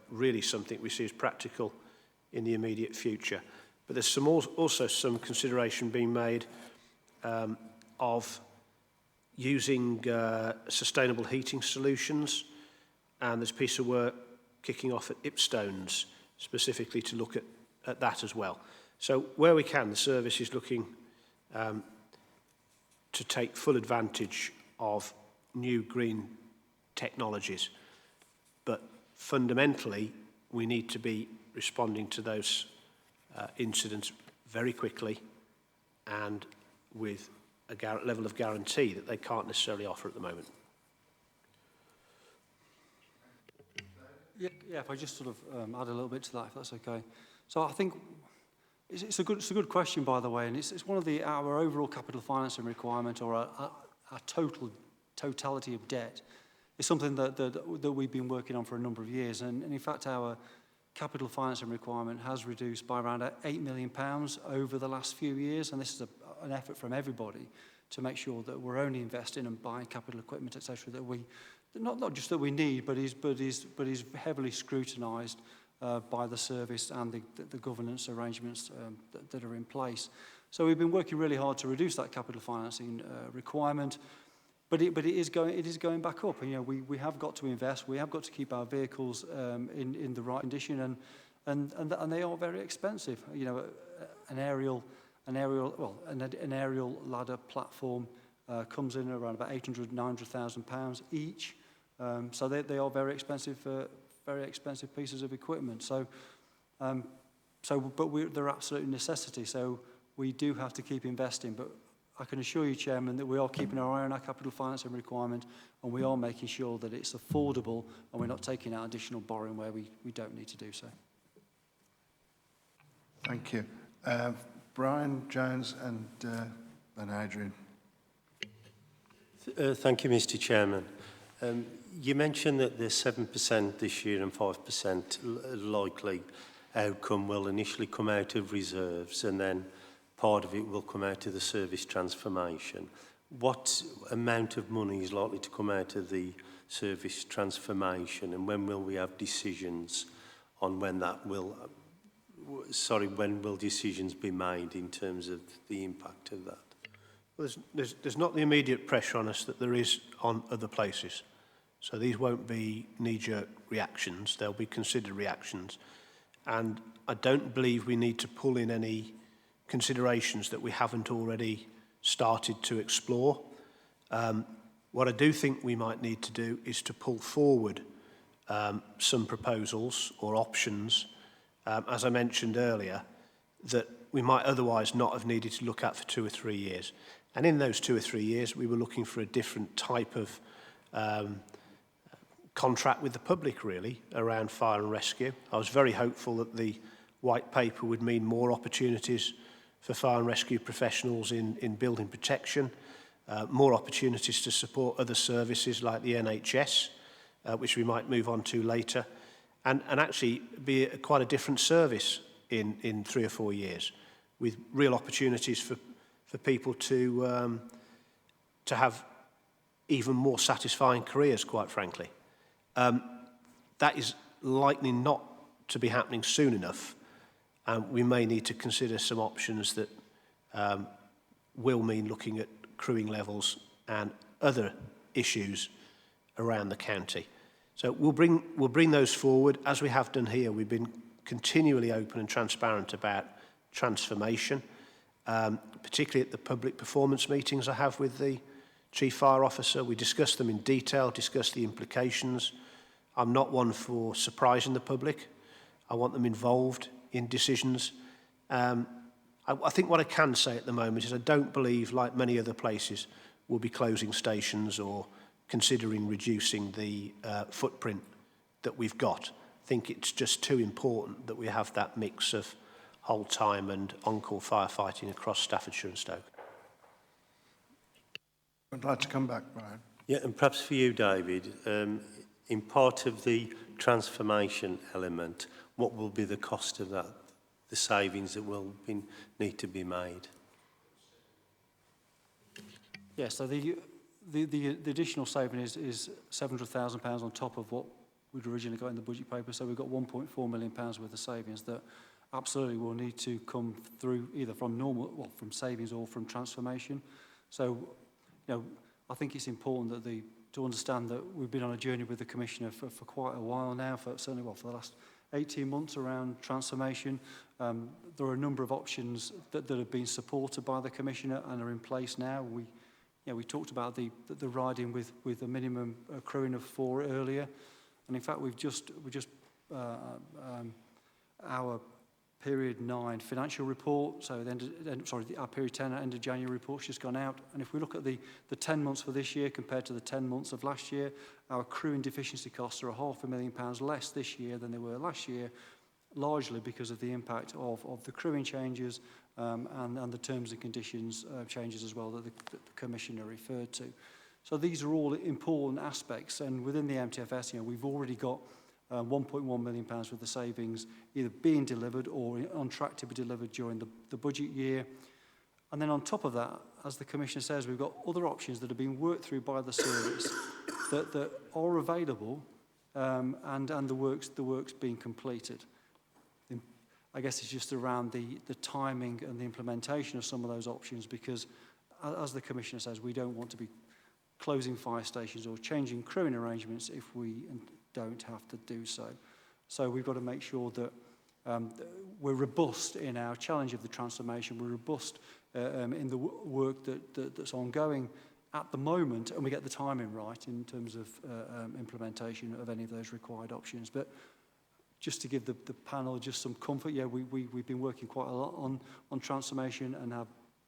really something we see as practical in the immediate future. But there's also some consideration being made of using sustainable heating solutions, and there's a piece of work kicking off at Ipstones specifically to look at that as well. So where we can, the service is looking to take full advantage of new green technologies. But fundamentally, we need to be responding to those incidents very quickly and with a level of guarantee that they can't necessarily offer at the moment. Yeah, if I just sort of add a little bit to that, if that's okay. So I think it's a good question, by the way, and it's one of our overall capital financing requirement, or our totality of debt, is something that we've been working on for a number of years, and in fact our capital financing requirement has reduced by around £8 million over the last few years, and this is an effort from everybody to make sure that we're only investing and buying capital equipment, etc., that we not just that we need, but is heavily scrutinised by the service and the governance arrangements that are in place. So we've been working really hard to reduce that capital financing requirement, but it is going back up. And, you know, we have got to invest. We have got to keep our vehicles in the right condition, and they are very expensive. You know, an aerial ladder platform comes in around about £800,000-900,000 each. So they are very expensive pieces of equipment. But they're absolute necessity. So we do have to keep investing. But I can assure you, Chairman, that we are keeping our eye on our capital financing requirement, and we are making sure that it's affordable, and we're not taking out additional borrowing where we don't need to do so. Thank you. Brian, Jones and Adrian. Thank you, Mr. Chairman. You mentioned that the 7% this year and 5% likely outcome will initially come out of reserves, and then part of it will come out of the service transformation. What amount of money is likely to come out of the service transformation, and when will we have decisions on when that will... when will decisions be made in terms of the impact of that? Well, there's not the immediate pressure on us that there is on other places. So these won't be knee-jerk reactions, they'll be considered reactions. And I don't believe we need to pull in any considerations that we haven't already started to explore. What I do think we might need to do is to pull forward some proposals or options, as I mentioned earlier, that we might otherwise not have needed to look at for 2 or 3 years. And in those 2 or 3 years, we were looking for a different type of contract with the public, really, around fire and rescue. I was very hopeful that the white paper would mean more opportunities for fire and rescue professionals in building protection, more opportunities to support other services like the NHS, which we might move on to later, and actually be quite a different service in 3 or 4 years, with real opportunities for people to have even more satisfying careers, quite frankly. That is likely not to be happening soon enough, and we may need to consider some options that will mean looking at crewing levels and other issues around the county. So we'll bring those forward, as we have done here. We've been continually open and transparent about transformation, particularly at the public performance meetings I have with the Chief Fire Officer. We discuss them in detail, discuss the implications. I'm not one for surprising the public. I want them involved in decisions. I think what I can say at the moment is I don't believe, like many other places, we'll be closing stations or considering reducing the footprint that we've got. I think it's just too important that we have that mix of whole time and on-call firefighting across Staffordshire and Stoke. I'd like to come back, Brian. Yeah, and perhaps for you, David, in part of the transformation element, what will be the cost of that, the savings that will need to be made? Yeah, so the additional saving is £700,000 on top of what we'd originally got in the budget paper. So we've got £1.4 million worth of savings that absolutely will need to come through either from from savings or from transformation. So, I think it's important that to understand that we've been on a journey with the Commissioner for quite a while now, for the last 18 months around transformation. There are a number of options that have been supported by the Commissioner and are in place now. We talked about the riding with a minimum crewing of 4 earlier, and in fact our period 9 financial report, so our period 10 end of January report's just gone out, and if we look at the 10 months for this year compared to the 10 months of last year, our crewing deficiency costs are £500,000 less this year than they were last year, largely because of the impact of the crewing changes and the terms and conditions changes as well that the Commissioner referred to. So these are all important aspects, and within the MTFS, we've already got £1.1 million worth of savings either being delivered or on track to be delivered during the budget year. And then on top of that, as the Commissioner says, we've got other options that are being worked through by the service that are available, and the work's being completed. I guess it's just around the timing and the implementation of some of those options, because as the Commissioner says, we don't want to be closing fire stations or changing crewing arrangements if we don't have to do so. So we've got to make sure that we're robust in our challenge of the transformation, we're robust in the work that's ongoing at the moment, and we get the timing right in terms of implementation of any of those required options. But just to give the panel just some comfort, we've been working quite a lot on transformation, and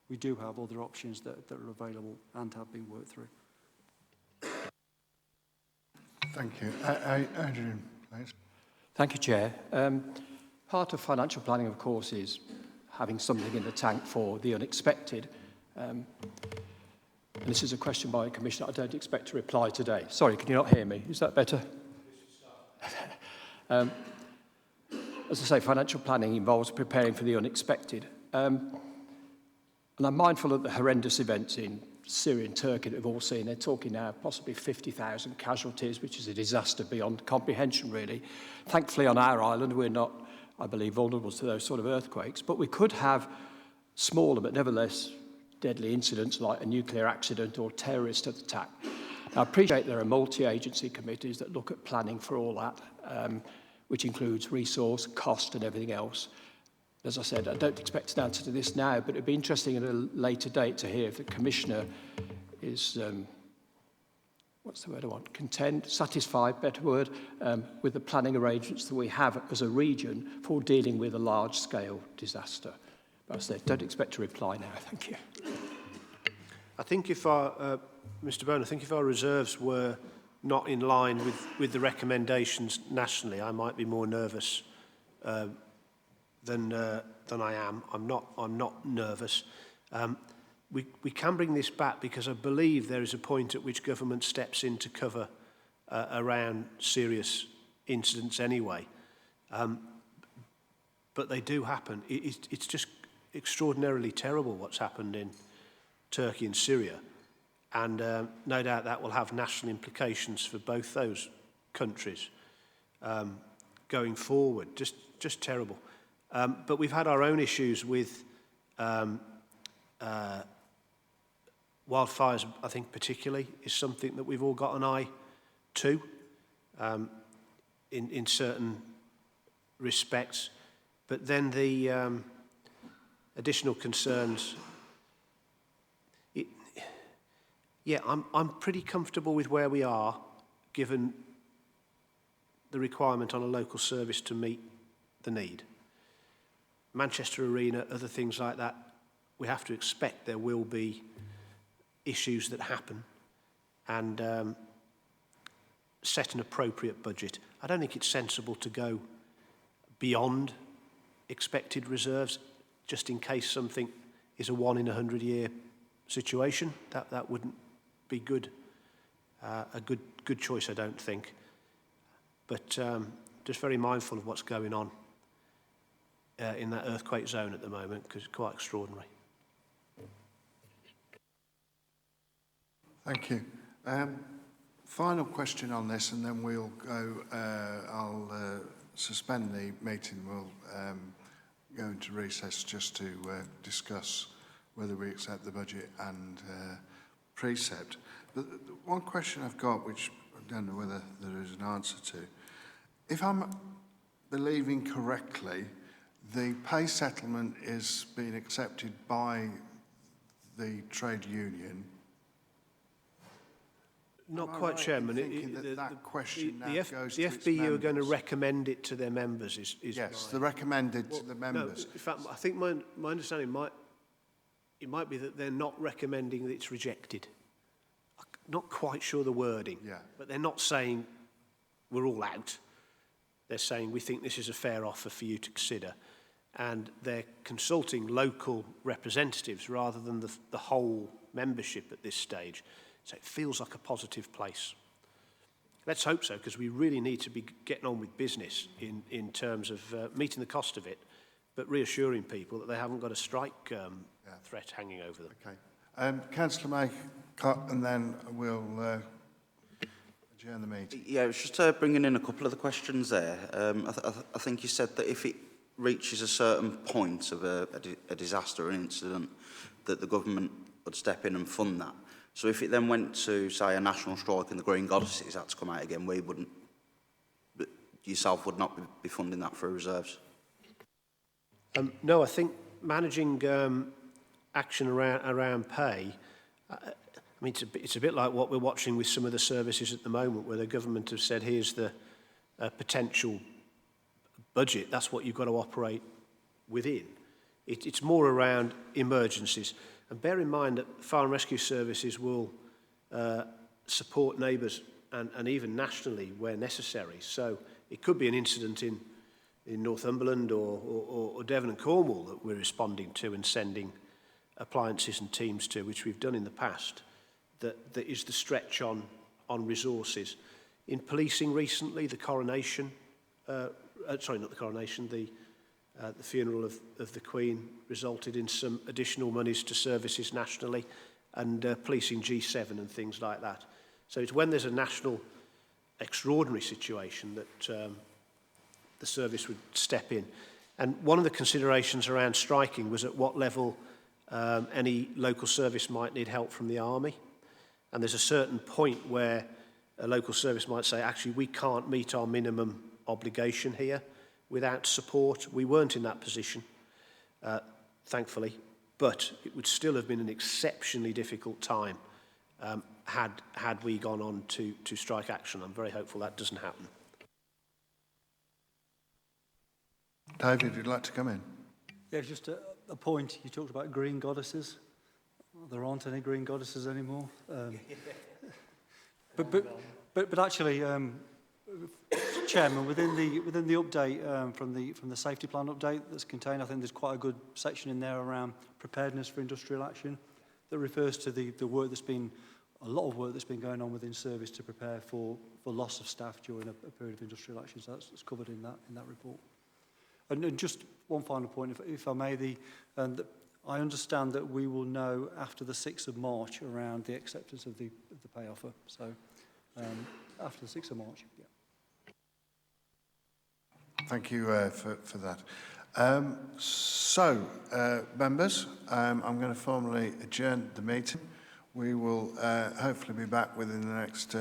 we do have other options that are available and have been worked through. Thank you. Adrian, please. Thank you, Chair. Part of financial planning, of course, is having something in the tank for the unexpected. And this is a question by a Commissioner I don't expect to reply today. Sorry, can you not hear me? Is that better? As I say, financial planning involves preparing for the unexpected. And I'm mindful of the horrendous events in Syria and Turkey that we've all seen. They're talking now possibly 50,000 casualties, which is a disaster beyond comprehension, really. Thankfully, on our island, we're not, I believe, vulnerable to those sort of earthquakes, but we could have smaller but nevertheless deadly incidents like a nuclear accident or terrorist attack. I appreciate there are multi-agency committees that look at planning for all that, which includes resource, cost and everything else. As I said, I don't expect an answer to this now, but it'd be interesting at a later date to hear if the Commissioner is, what's the word I want, content, satisfied, better word, with the planning arrangements that we have as a region for dealing with a large-scale disaster. But as I said, don't expect a reply now. Thank you. I think if our, Mr. Bone, I think if our reserves were not in line with the recommendations nationally. I might be more nervous than I am. I'm not nervous. We can bring this back because I believe there is a point at which government steps in to cover around serious incidents anyway. But they do happen. It's just extraordinarily terrible what's happened in Turkey and Syria. And no doubt that will have national implications for both those countries going forward. Just terrible. But we've had our own issues with wildfires, I think particularly, is something that we've all got an eye to in certain respects. But then the additional concerns, I'm pretty comfortable with where we are, given the requirement on a local service to meet the need. Manchester Arena, other things like that, we have to expect there will be issues that happen, and set an appropriate budget. I don't think it's sensible to go beyond expected reserves just in case something is a 1 in 100 year situation. That wouldn't be good. A good choice, I don't think. But just very mindful of what's going on in that earthquake zone at the moment, because it's quite extraordinary. Thank you. Final question on this, and then we'll go. I'll suspend the meeting. We'll go into recess just to discuss whether we accept the budget and precept. But one question I've got, which I don't know whether there is an answer to, if I'm believing correctly, the pay settlement is being accepted by the trade union. Not quite, Chairman. That question now goes to the its FBU members. are going to recommend it to their members. Yes, they're recommended to the members. No, in fact, I think my understanding might be that they're not recommending that it's rejected. I'm not quite sure the wording, but they're not saying we're all out. They're saying we think this is a fair offer for you to consider. And they're consulting local representatives rather than the whole membership at this stage. So it feels like a positive place. Let's hope so, because we really need to be getting on with business in terms of meeting the cost of it, but reassuring people that they haven't got a strike threat hanging over them. Okay. Councillor Maycott, and then we'll adjourn the meeting. Yeah, it's just bringing in a couple of the questions there. I think you said that if it reaches a certain point of a disaster or an incident, that the government would step in and fund that. So if it then went to, say, a national strike and the Green Goddesses had to come out again, yourself would not be funding that through reserves? No, I think managing action around pay, I mean, it's a bit like what we're watching with some of the services at the moment, where the government have said, here's the potential budget, that's what you've got to operate within. It's more around emergencies. And bear in mind that fire and rescue services will support neighbours and even nationally where necessary. So it could be an incident in Northumberland or Devon and Cornwall that we're responding to and sending appliances and teams to, which we've done in the past, that is the stretch on resources. In policing recently, the coronation, sorry, not the coronation, the funeral of the Queen resulted in some additional monies to services nationally, and policing G7 and things like that. So it's when there's a national extraordinary situation that the service would step in. And one of the considerations around striking was at what level any local service might need help from the army. And there's a certain point where a local service might say, actually, we can't meet our minimum obligation here without support. We weren't in that position, thankfully, but it would still have been an exceptionally difficult time had we gone on to strike action. I'm very hopeful that doesn't happen. David, would you like to come in? Yeah, just a point. You talked about green goddesses. There aren't any green goddesses anymore. But actually, Chairman, within the update from the safety plan update that's contained, I think there's quite a good section in there around preparedness for industrial action that refers to the work that's been, a lot of work that's been going on within service to prepare for loss of staff during a period of industrial action. So that's covered in that report. And just one final point, if I may, I understand that we will know after the 6th of March around the acceptance of the pay offer. So after the 6th of March, yeah. Thank you for that. Members, I'm going to formally adjourn the meeting. We will hopefully be back within the next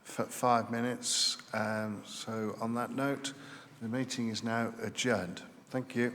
5 minutes. So on that note, the meeting is now adjourned. Thank you.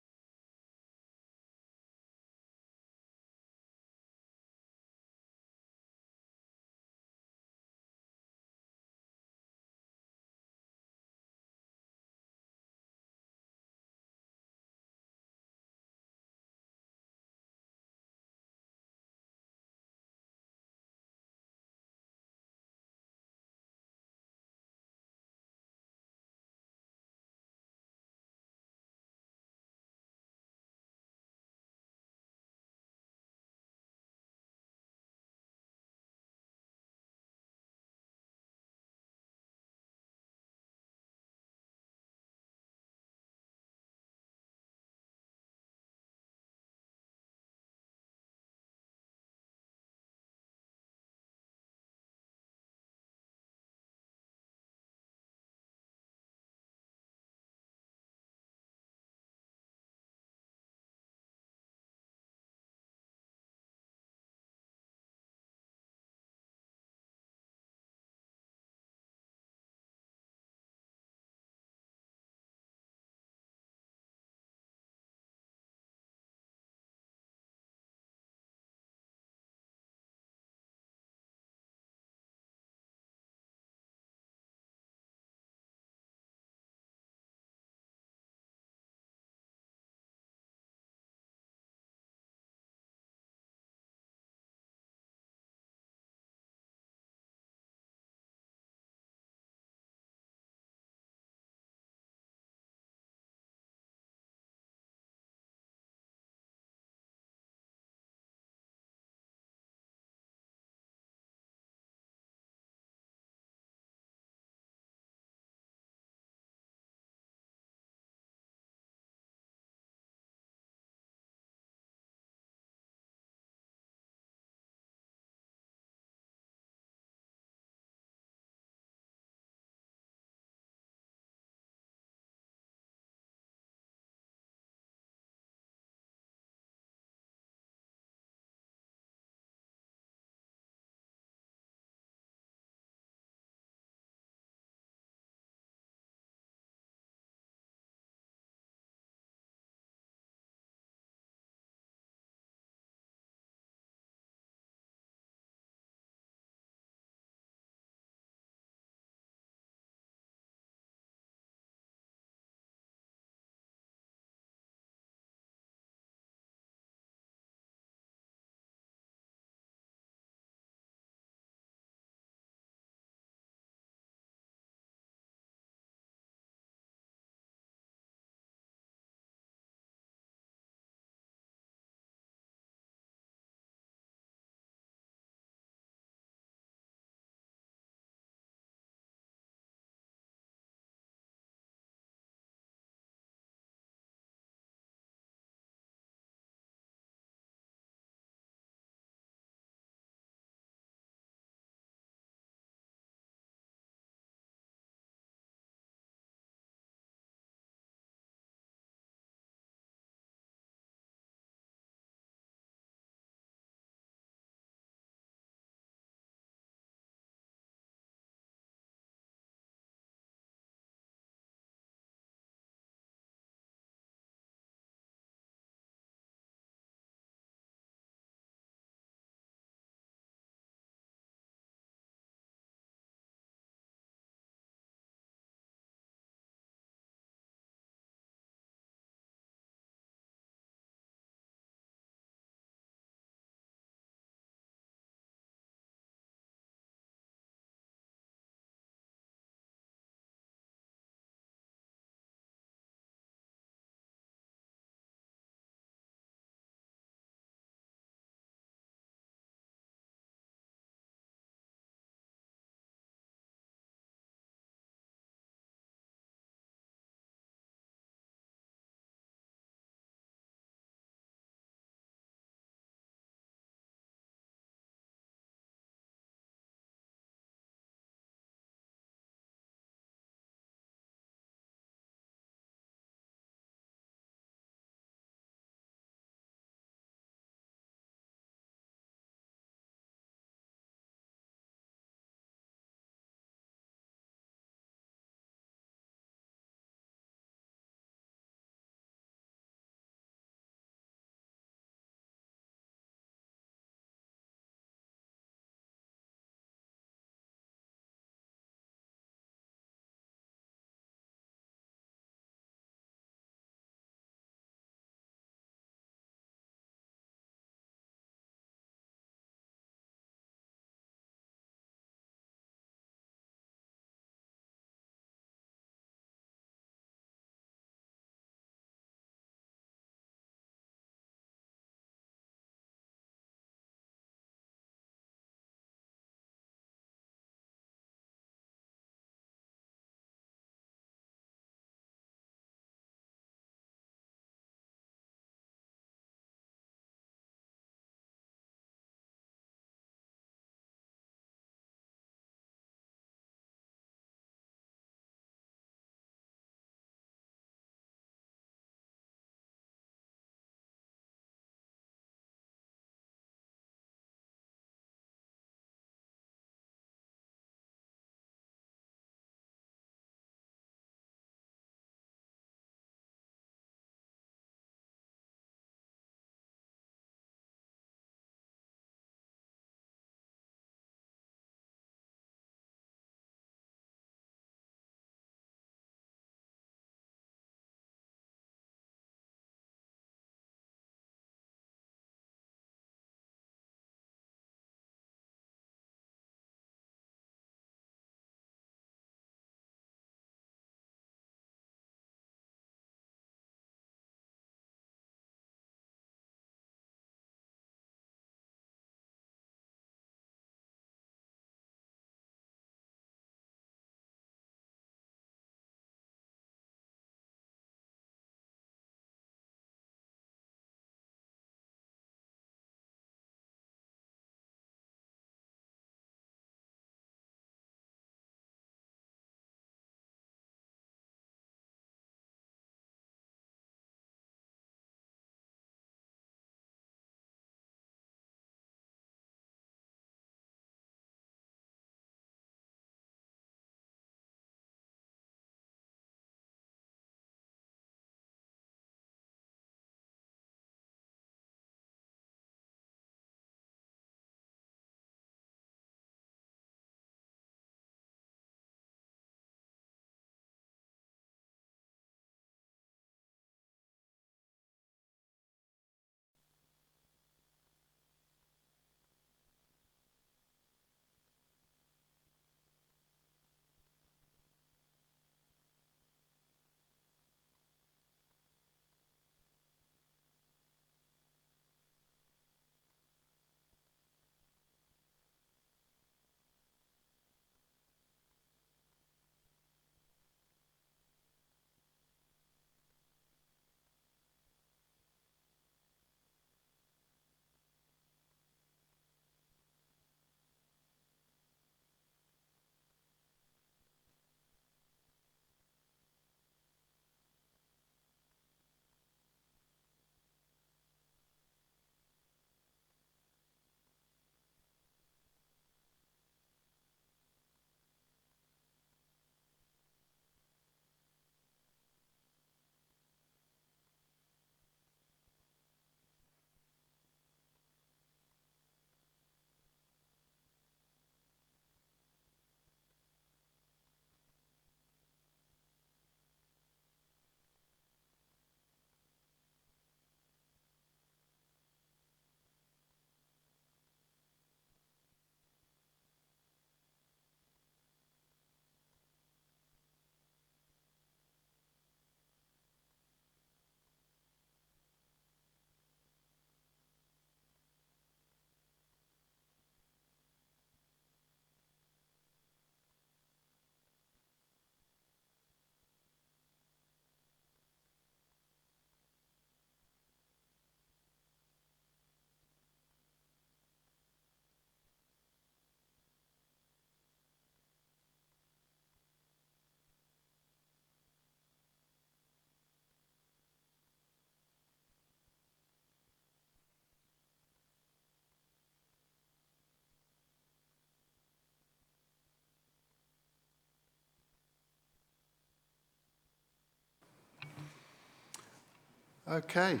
Okay,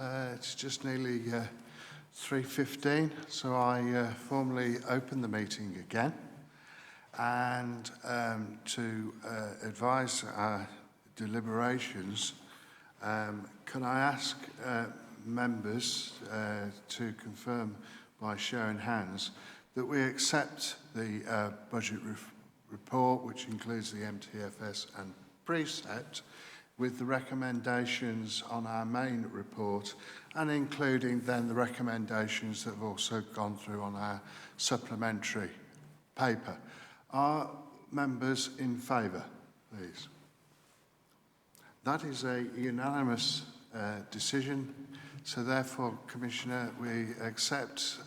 it's just nearly 3:15, so I formally open the meeting again. And to advise our deliberations, can I ask members to confirm by showing hands that we accept the budget report, which includes the MTFS and precept, with the recommendations on our main report, and including then the recommendations that have also gone through on our supplementary paper. Are members in favour, please? That is a unanimous decision, so therefore, Commissioner, we accept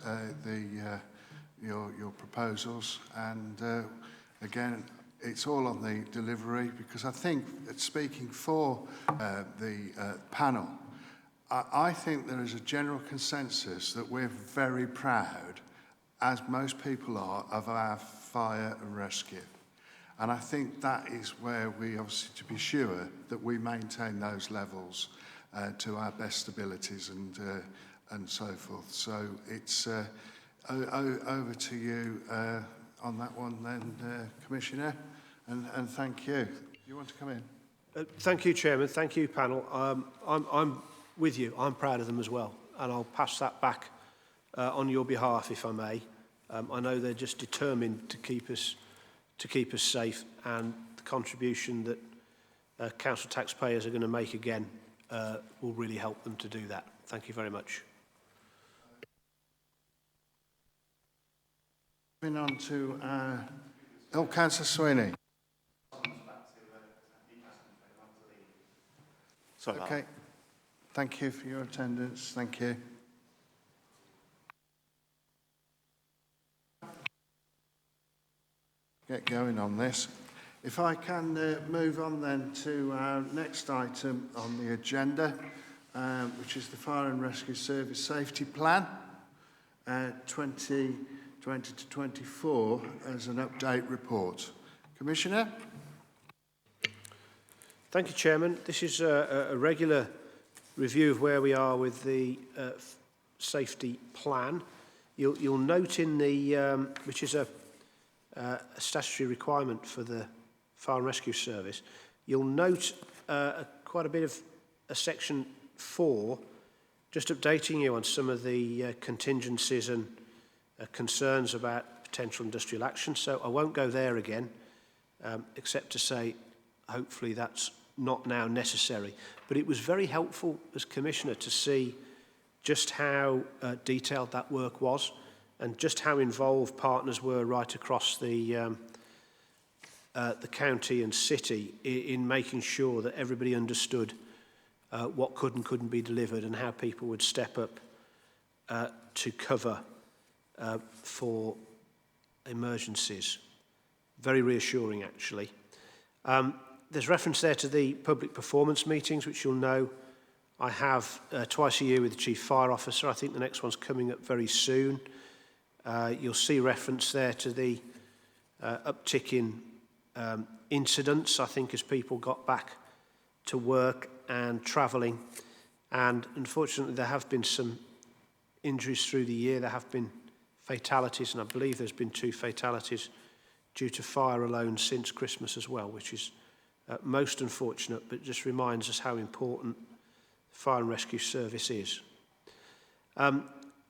your proposals, and again, it's all on the delivery, because I think that speaking for the panel, I think there is a general consensus that we're very proud, as most people are, of our fire and rescue. And I think that is where we obviously, to be sure that we maintain those levels to our best abilities and so forth. So it's over to you on that one then, Commissioner, and thank you. You want to come in? Thank you, Chairman. Thank you, panel. I'm with you. I'm proud of them as well, and I'll pass that back on your behalf, if I may. I know they're just determined to keep us safe, and the contribution that council taxpayers are going to make again will really help them to do that. Thank you very much. Moving on to Councillor Sweeney. Sorry. Okay. Thank you for your attendance. Thank you. Get going on this. If I can move on then to our next item on the agenda, which is the Fire and Rescue Service Safety Plan 2020 to 24 as an update report. Commissioner? Thank you, Chairman. This is a regular review of where we are with the safety plan. You'll note in the, which is a statutory requirement for the Fire and Rescue Service, you'll note quite a bit of a section 4, just updating you on some of the contingencies and concerns about potential industrial action. So I won't go there again, except to say hopefully that's not now necessary. But it was very helpful as Commissioner to see just how detailed that work was, and just how involved partners were right across the county and city in making sure that everybody understood what could and couldn't be delivered, and how people would step up to cover for emergencies. Very reassuring, actually. There's reference there to the public performance meetings, which you'll know I have twice a year with the Chief Fire Officer. I think the next one's coming up very soon. You'll see reference there to the uptick in incidents, I think, as people got back to work and travelling. And unfortunately, there have been some injuries through the year. There have been fatalities, and I believe there's been 2 fatalities due to fire alone since Christmas as well, which is most unfortunate, but just reminds us how important the Fire and Rescue Service is.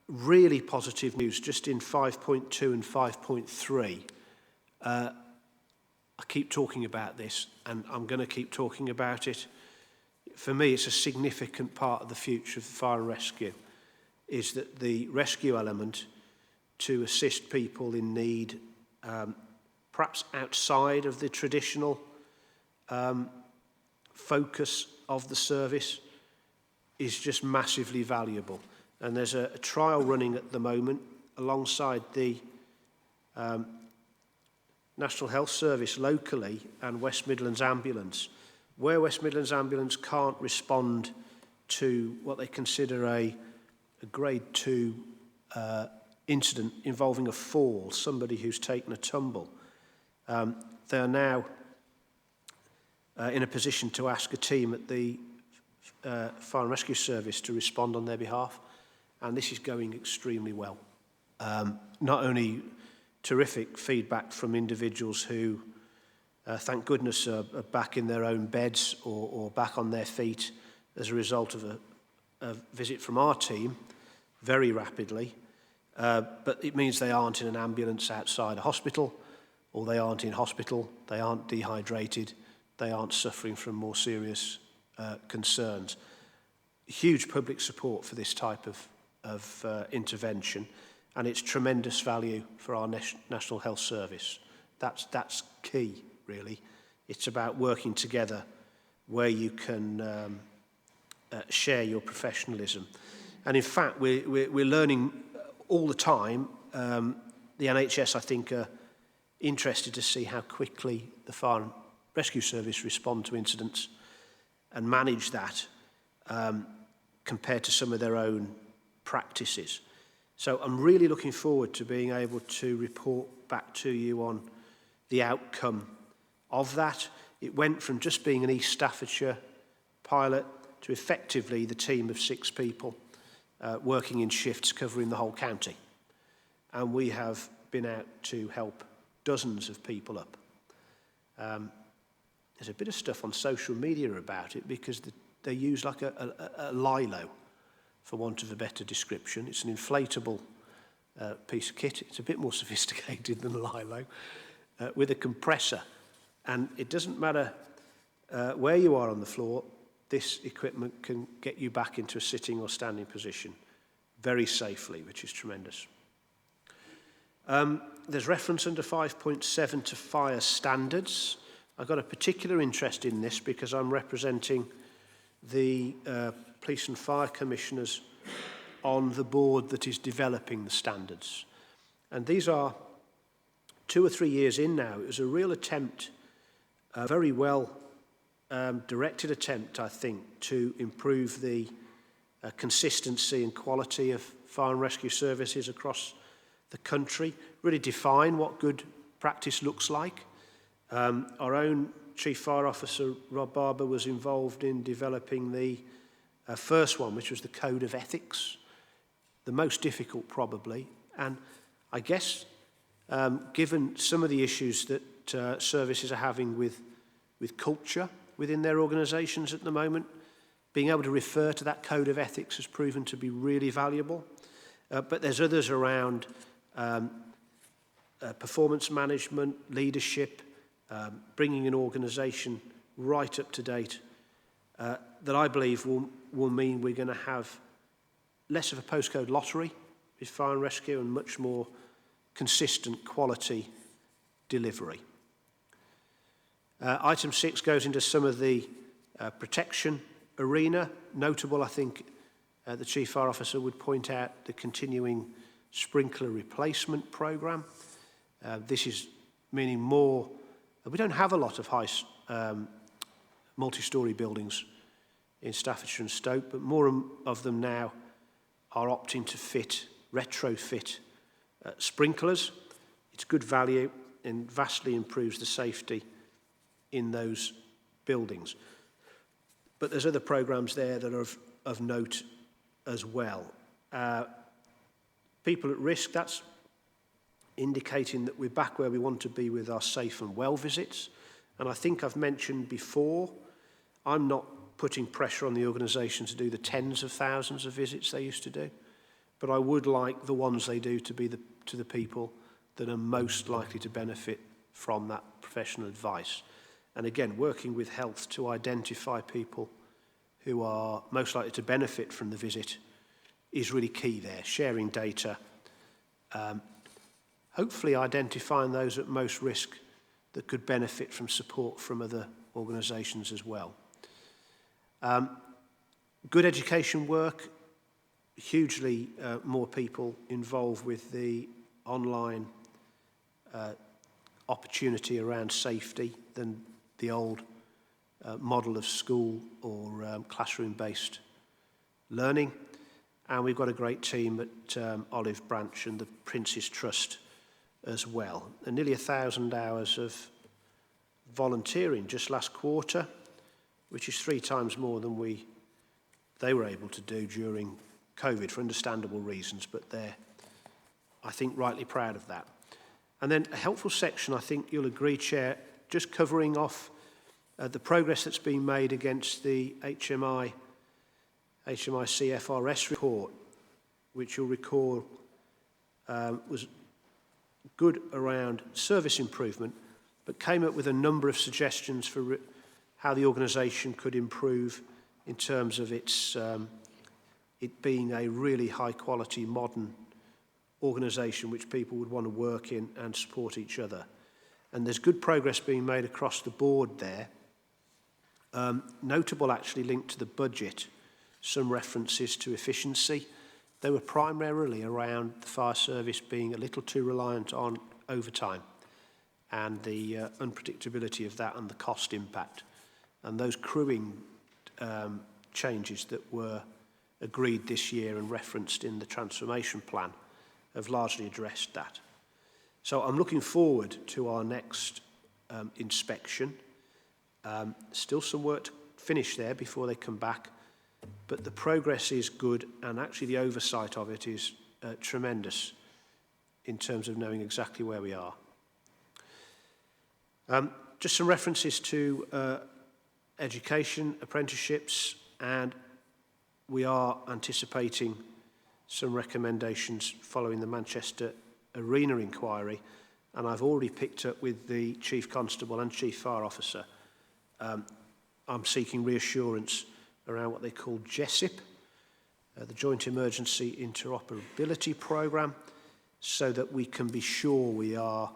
Really positive news just in 5.2 and 5.3. I keep talking about this, and I'm going to keep talking about it. For me, it's a significant part of the future of fire and rescue, is that the rescue element to assist people in need, perhaps outside of the traditional focus of the service, is just massively valuable. And there's a trial running at the moment alongside the National Health Service locally and West Midlands Ambulance, where West Midlands Ambulance can't respond to what they consider a grade 2 incident involving a fall, somebody who's taken a tumble. They are now in a position to ask a team at the Fire and Rescue Service to respond on their behalf, and this is going extremely well. Not only terrific feedback from individuals who, thank goodness, are back in their own beds or back on their feet as a result of a visit from our team very rapidly, but it means they aren't in an ambulance outside a hospital, or they aren't in hospital, they aren't dehydrated, they aren't suffering from more serious concerns. Huge public support for this type of intervention, and it's tremendous value for our National Health Service. That's key, really. It's about working together where you can share your professionalism. And in fact, we're learning all the time. The NHS, I think, are interested to see how quickly the Fire and Rescue Service respond to incidents and manage that compared to some of their own practices. So I'm really looking forward to being able to report back to you on the outcome of that. It went from just being an East Staffordshire pilot to effectively the team of 6 people working in shifts covering the whole county. And we have been out to help dozens of people up. There's a bit of stuff on social media about it because they use like a lilo, for want of a better description. It's an inflatable piece of kit. It's a bit more sophisticated than a lilo, with a compressor. And it doesn't matter where you are on the floor, this equipment can get you back into a sitting or standing position very safely, which is tremendous. There's reference under 5.7 to fire standards. I've got a particular interest in this because I'm representing the Police and Fire Commissioners on the board that is developing the standards. And these are 2 or 3 years in now. It was a real attempt, a very well directed attempt, I think, to improve the consistency and quality of fire and rescue services across the country, really define what good practice looks like. Our own Chief Fire Officer, Rob Barber, was involved in developing the first one, which was the Code of Ethics, the most difficult probably. And I guess, given some of the issues that services are having with culture within their organisations at the moment, being able to refer to that Code of Ethics has proven to be really valuable. But there's others around performance management, leadership, bringing an organisation right up to date that I believe will mean we're going to have less of a postcode lottery with fire and rescue and much more consistent quality delivery. Item 6 goes into some of the protection arena. Notable, I think, the Chief Fire Officer would point out the continuing sprinkler replacement programme. This is meaning more. We don't have a lot of high multi-storey buildings in Staffordshire and Stoke, but more of them now are opting to retrofit sprinklers. It's good value and vastly improves the safety in those buildings. But there's other programmes there that are of note as well. People at risk, that's indicating that we're back where we want to be with our safe and well visits. And I think I've mentioned before, I'm not putting pressure on the organisation to do the tens of thousands of visits they used to do, but I would like the ones they do to be to the people that are most likely to benefit from that professional advice. And again, working with health to identify people who are most likely to benefit from the visit is really key there, sharing data, hopefully identifying those at most risk that could benefit from support from other organisations as well. Good education work, hugely more people involved with the online opportunity around safety than the old model of school or classroom-based learning. And we've got a great team at Olive Branch and the Prince's Trust as well. And nearly 1,000 hours of volunteering just last quarter, which is 3 times more than we they were able to do during COVID for understandable reasons, but they're, I think, rightly proud of that. And then a helpful section, I think you'll agree, Chair, just covering off the progress that's been made against the HMI CFRS report, which you'll recall was good around service improvement, but came up with a number of suggestions for how the organisation could improve in terms of its it being a really high-quality, modern organisation which people would want to work in and support each other. And there's good progress being made across the board there. Notable, actually, linked to the budget, some references to efficiency. They were primarily around the fire service being a little too reliant on overtime and the unpredictability of that and the cost impact. And those crewing changes that were agreed this year and referenced in the transformation plan have largely addressed that. So I'm looking forward to our next inspection. Still some work to finish there before they come back, but the progress is good, and actually the oversight of it is tremendous in terms of knowing exactly where we are. Just some references to education, apprenticeships, and we are anticipating some recommendations following the Manchester Arena inquiry, and I've already picked up with the Chief Constable and Chief Fire Officer. I'm seeking reassurance around what they call JESIP, the Joint Emergency Interoperability Programme, so that we can be sure we are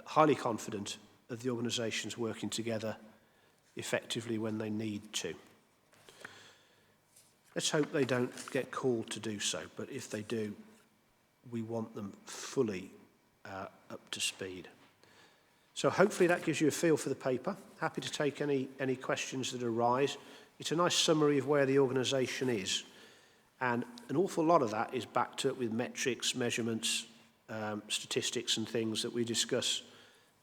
highly confident of the organisations working together effectively when they need to. Let's hope they don't get called to do so, but if they do, we want them fully up to speed. So hopefully that gives you a feel for the paper. Happy to take any questions that arise. It's a nice summary of where the organisation is, and an awful lot of that is backed up with metrics, measurements, statistics and things that we discuss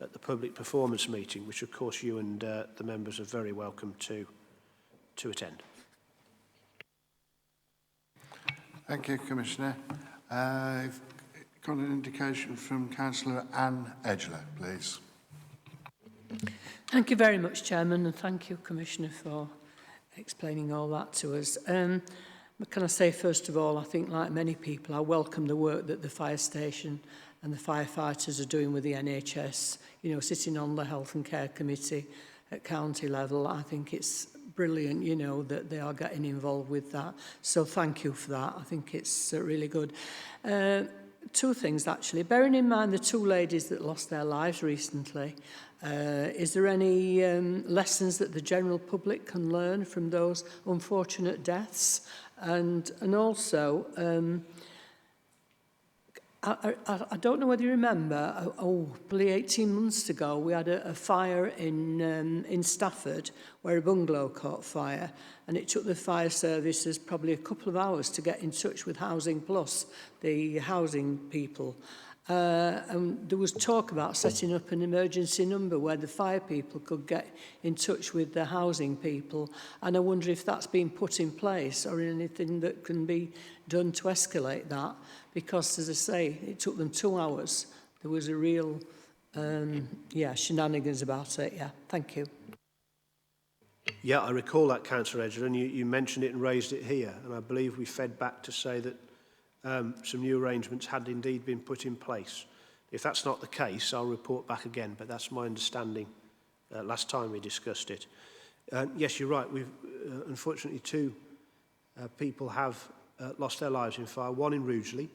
at the public performance meeting, which of course you and the members are very welcome to attend. Thank you, Commissioner. I've got an indication from Councillor Anne Edgeler, please. Thank you very much, Chairman, and thank you, Commissioner, for explaining all that to us. Can I say, first of all, I think like many people, I welcome the work that the fire station and the firefighters are doing with the NHS, you know, sitting on the Health and Care Committee at county level. I think it's brilliant, you know, that they are getting involved with that. So thank you for that. I think it's really good. Two things, actually. Bearing in mind the two ladies that lost their lives recently, is there any lessons that the general public can learn from those unfortunate deaths? And also, I don't know whether you remember, probably 18 months ago, we had a fire in Stafford where a bungalow caught fire, and it took the fire services probably a couple of hours to get in touch with Housing Plus, the housing people. And there was talk about setting up an emergency number where the fire people could get in touch with the housing people, and I wonder if that's been put in place or anything that can be done to escalate that, because as I say, it took them 2 hours. There was a real shenanigans about it. Thank you. Yeah, I recall that, Councillor Edgeler, and you mentioned it and raised it here, and I believe we fed back to say that some new arrangements had indeed been put in place. If that's not the case, I'll report back again, but that's my understanding last time we discussed it. Yes, you're right. We've unfortunately two people have lost their lives in fire, one in Rugeley.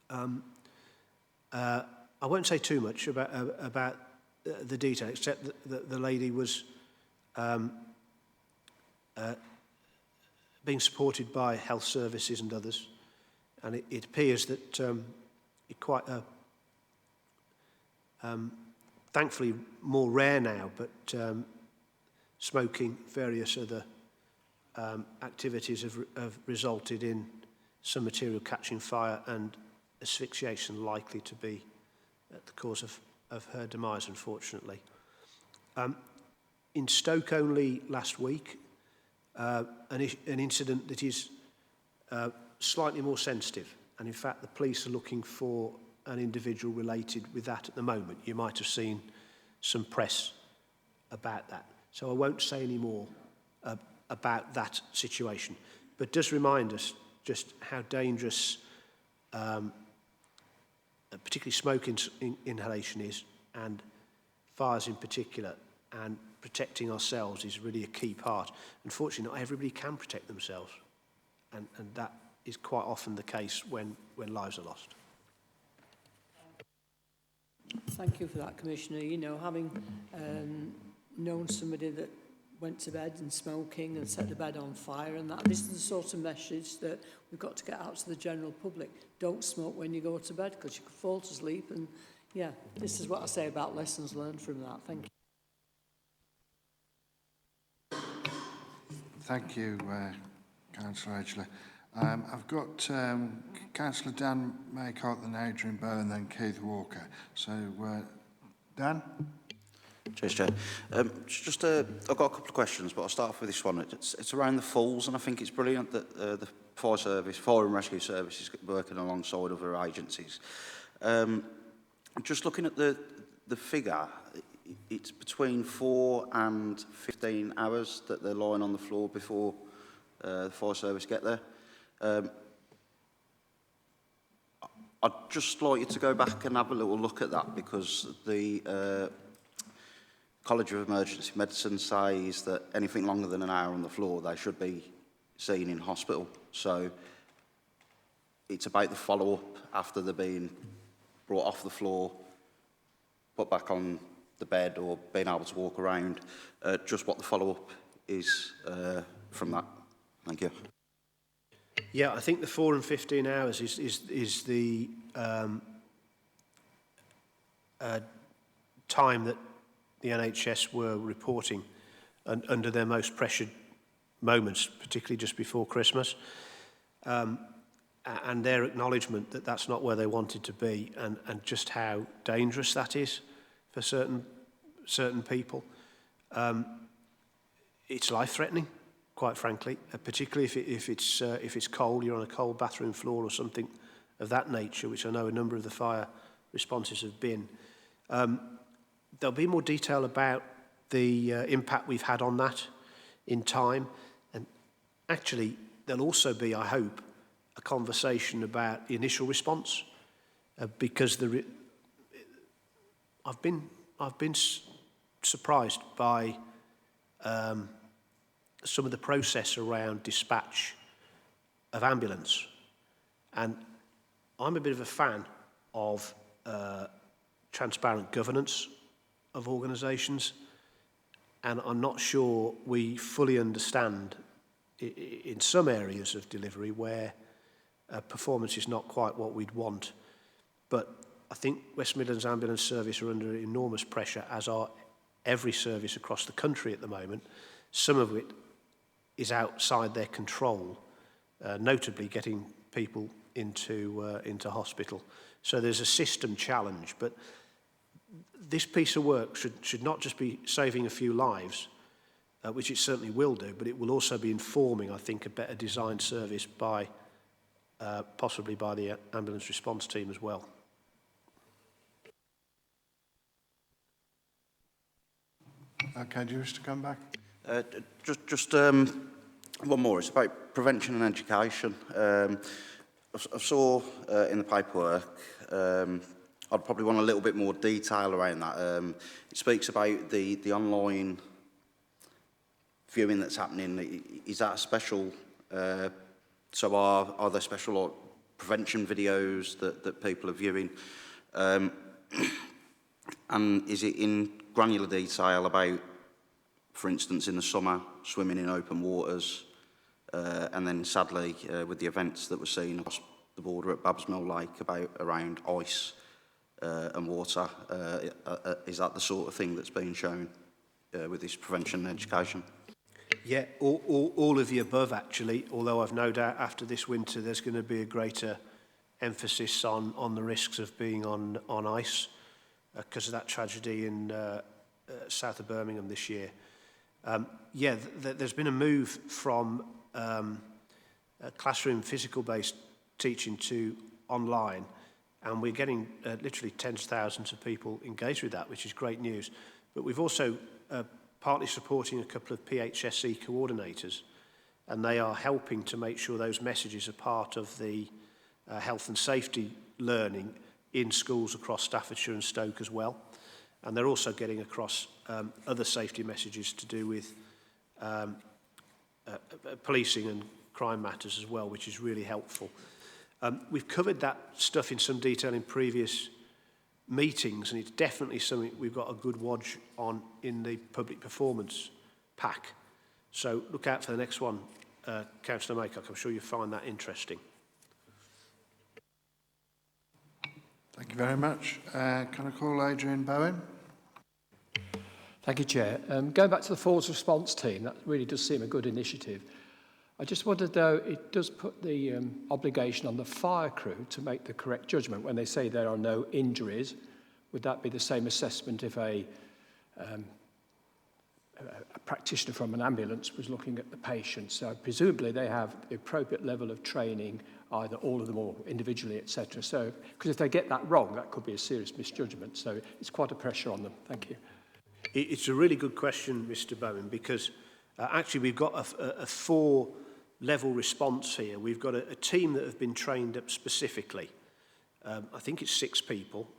I won't say too much about the detail, except that the lady was being supported by health services and others. And it appears that quite thankfully more rare now, but smoking, various other activities have resulted in some material catching fire and asphyxiation likely to be the cause of her demise, unfortunately. In Stoke only last week, an incident that is slightly more sensitive. And in fact, the police are looking for an individual related with that at the moment. You might have seen some press about that. So I won't say any more about that situation. But it does remind us just how dangerous particularly smoke inhalation is, and fires in particular, and protecting ourselves is really a key part. Unfortunately, not everybody can protect themselves, and that is quite often the case when lives are lost. Thank you for that, Commissioner. You know, having known somebody that went to bed and smoking and set the bed on fire and that, this is the sort of message that we've got to get out to the general public. Don't smoke when you go to bed because you could fall to sleep, and yeah, this is what I say about lessons learned from that. Thank you. Thank you, Councillor Edgley. I've got Councillor Dan Maycock, then Adrian Bow, and then Keith Walker. So, Dan? Cheers, Chair. I've got a couple of questions, but I'll start off with this one. It's around the falls, and I think it's brilliant that the fire and rescue service is working alongside other agencies. Just looking at the figure, it's between 4 and 15 hours that they're lying on the floor before the fire service get there. I'd just like you to go back and have a little look at that, because the College of Emergency Medicine says that anything longer than an hour on the floor, they should be seen in hospital. So it's about the follow-up after they're being brought off the floor, put back on the bed, or being able to walk around, just what the follow-up is from that. Thank you. Yeah, I think the 4 and 15 hours is the time that the NHS were reporting under their most pressured moments, particularly just before Christmas, and their acknowledgement that that's not where they wanted to be, and just how dangerous that is for certain people. It's life-threatening, quite frankly, particularly if it's cold, you're on a cold bathroom floor or something of that nature, which I know a number of the fire responses have been. There'll be more detail about the impact we've had on that in time, and actually there'll also be, I hope, a conversation about the initial response, because I've been surprised by some of the process around dispatch of ambulance, and I'm a bit of a fan of transparent governance of organisations, and I'm not sure we fully understand in some areas of delivery where performance is not quite what we'd want. But I think West Midlands Ambulance Service are under enormous pressure, as are every service across the country at the moment. Some of it is outside their control, notably getting people into hospital. So there's a system challenge, but this piece of work should not just be saving a few lives, which it certainly will do, but it will also be informing, I think, a better designed service by possibly by the ambulance response team as well. Okay, do you wish to come back? Just one more. It's about prevention and education. I saw in the paperwork, I'd probably want a little bit more detail around that. It speaks about the online viewing that's happening. Is that a special, so are there special, like, prevention videos that people are viewing? And is it in granular detail about, for instance, in the summer, swimming in open waters, and then sadly with the events that were seen across the border at Babsmill Lake around ice and water, is that the sort of thing that's being shown with this prevention and education? Yeah, all of the above, actually, although I've no doubt after this winter there's going to be a greater emphasis on the risks of being on ice because of that tragedy in south of Birmingham this year. There's been a move from classroom physical-based teaching to online, and we're getting literally tens of thousands of people engaged with that, which is great news. But we've also partly supporting a couple of PHSE coordinators, and they are helping to make sure those messages are part of the health and safety learning in schools across Staffordshire and Stoke as well. And they're also getting across other safety messages to do with policing and crime matters as well, which is really helpful. We've covered that stuff in some detail in previous meetings, and it's definitely something we've got a good watch on in the public performance pack. So look out for the next one, Councillor Maycock. I'm sure you'll find that interesting. Thank you very much. Can I call Adrian Bowen? Thank you, Chair. Going back to the falls response team, that really does seem a good initiative. I just wondered, though, it does put the obligation on the fire crew to make the correct judgment when they say there are no injuries. Would that be the same assessment if a practitioner from an ambulance was looking at the patient? So presumably they have the appropriate level of training, either all of them or individually, etc. So, because if they get that wrong, that could be a serious misjudgment. So it's quite a pressure on them. Thank you. It's a really good question, Mr. Bowen, because actually we've got a four-level response here. We've got a team that have been trained up specifically. I think it's 6 people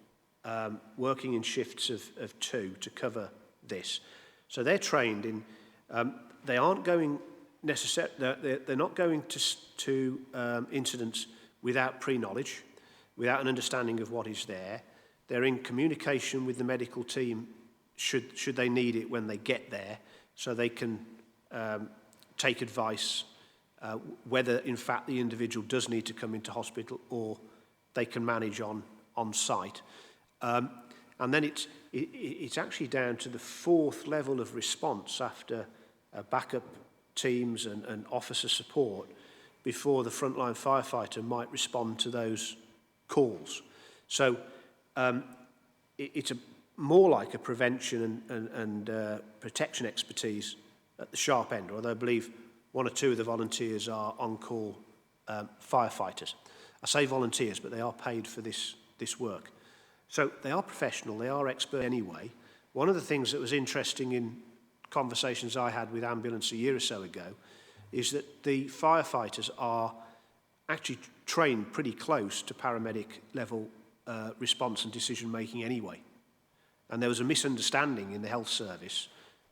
working in shifts of 2 to cover this. So they're trained in. They aren't going necessarily. They're not going to incidents without pre-knowledge, without an understanding of what is there. They're in communication with the medical team should they need it when they get there, so they can take advice whether in fact the individual does need to come into hospital or they can manage on site. And then it's actually down to the 4th level of response after backup teams and officer support before the frontline firefighter might respond to those calls. So it's more like a prevention and protection expertise at the sharp end, although I believe 1 or 2 of the volunteers are on-call firefighters. I say volunteers, but they are paid for this work. So they are professional, they are expert anyway. One of the things that was interesting in conversations I had with ambulance a year or so ago is that the firefighters are actually trained pretty close to paramedic level response and decision making anyway. And there was a misunderstanding in the health service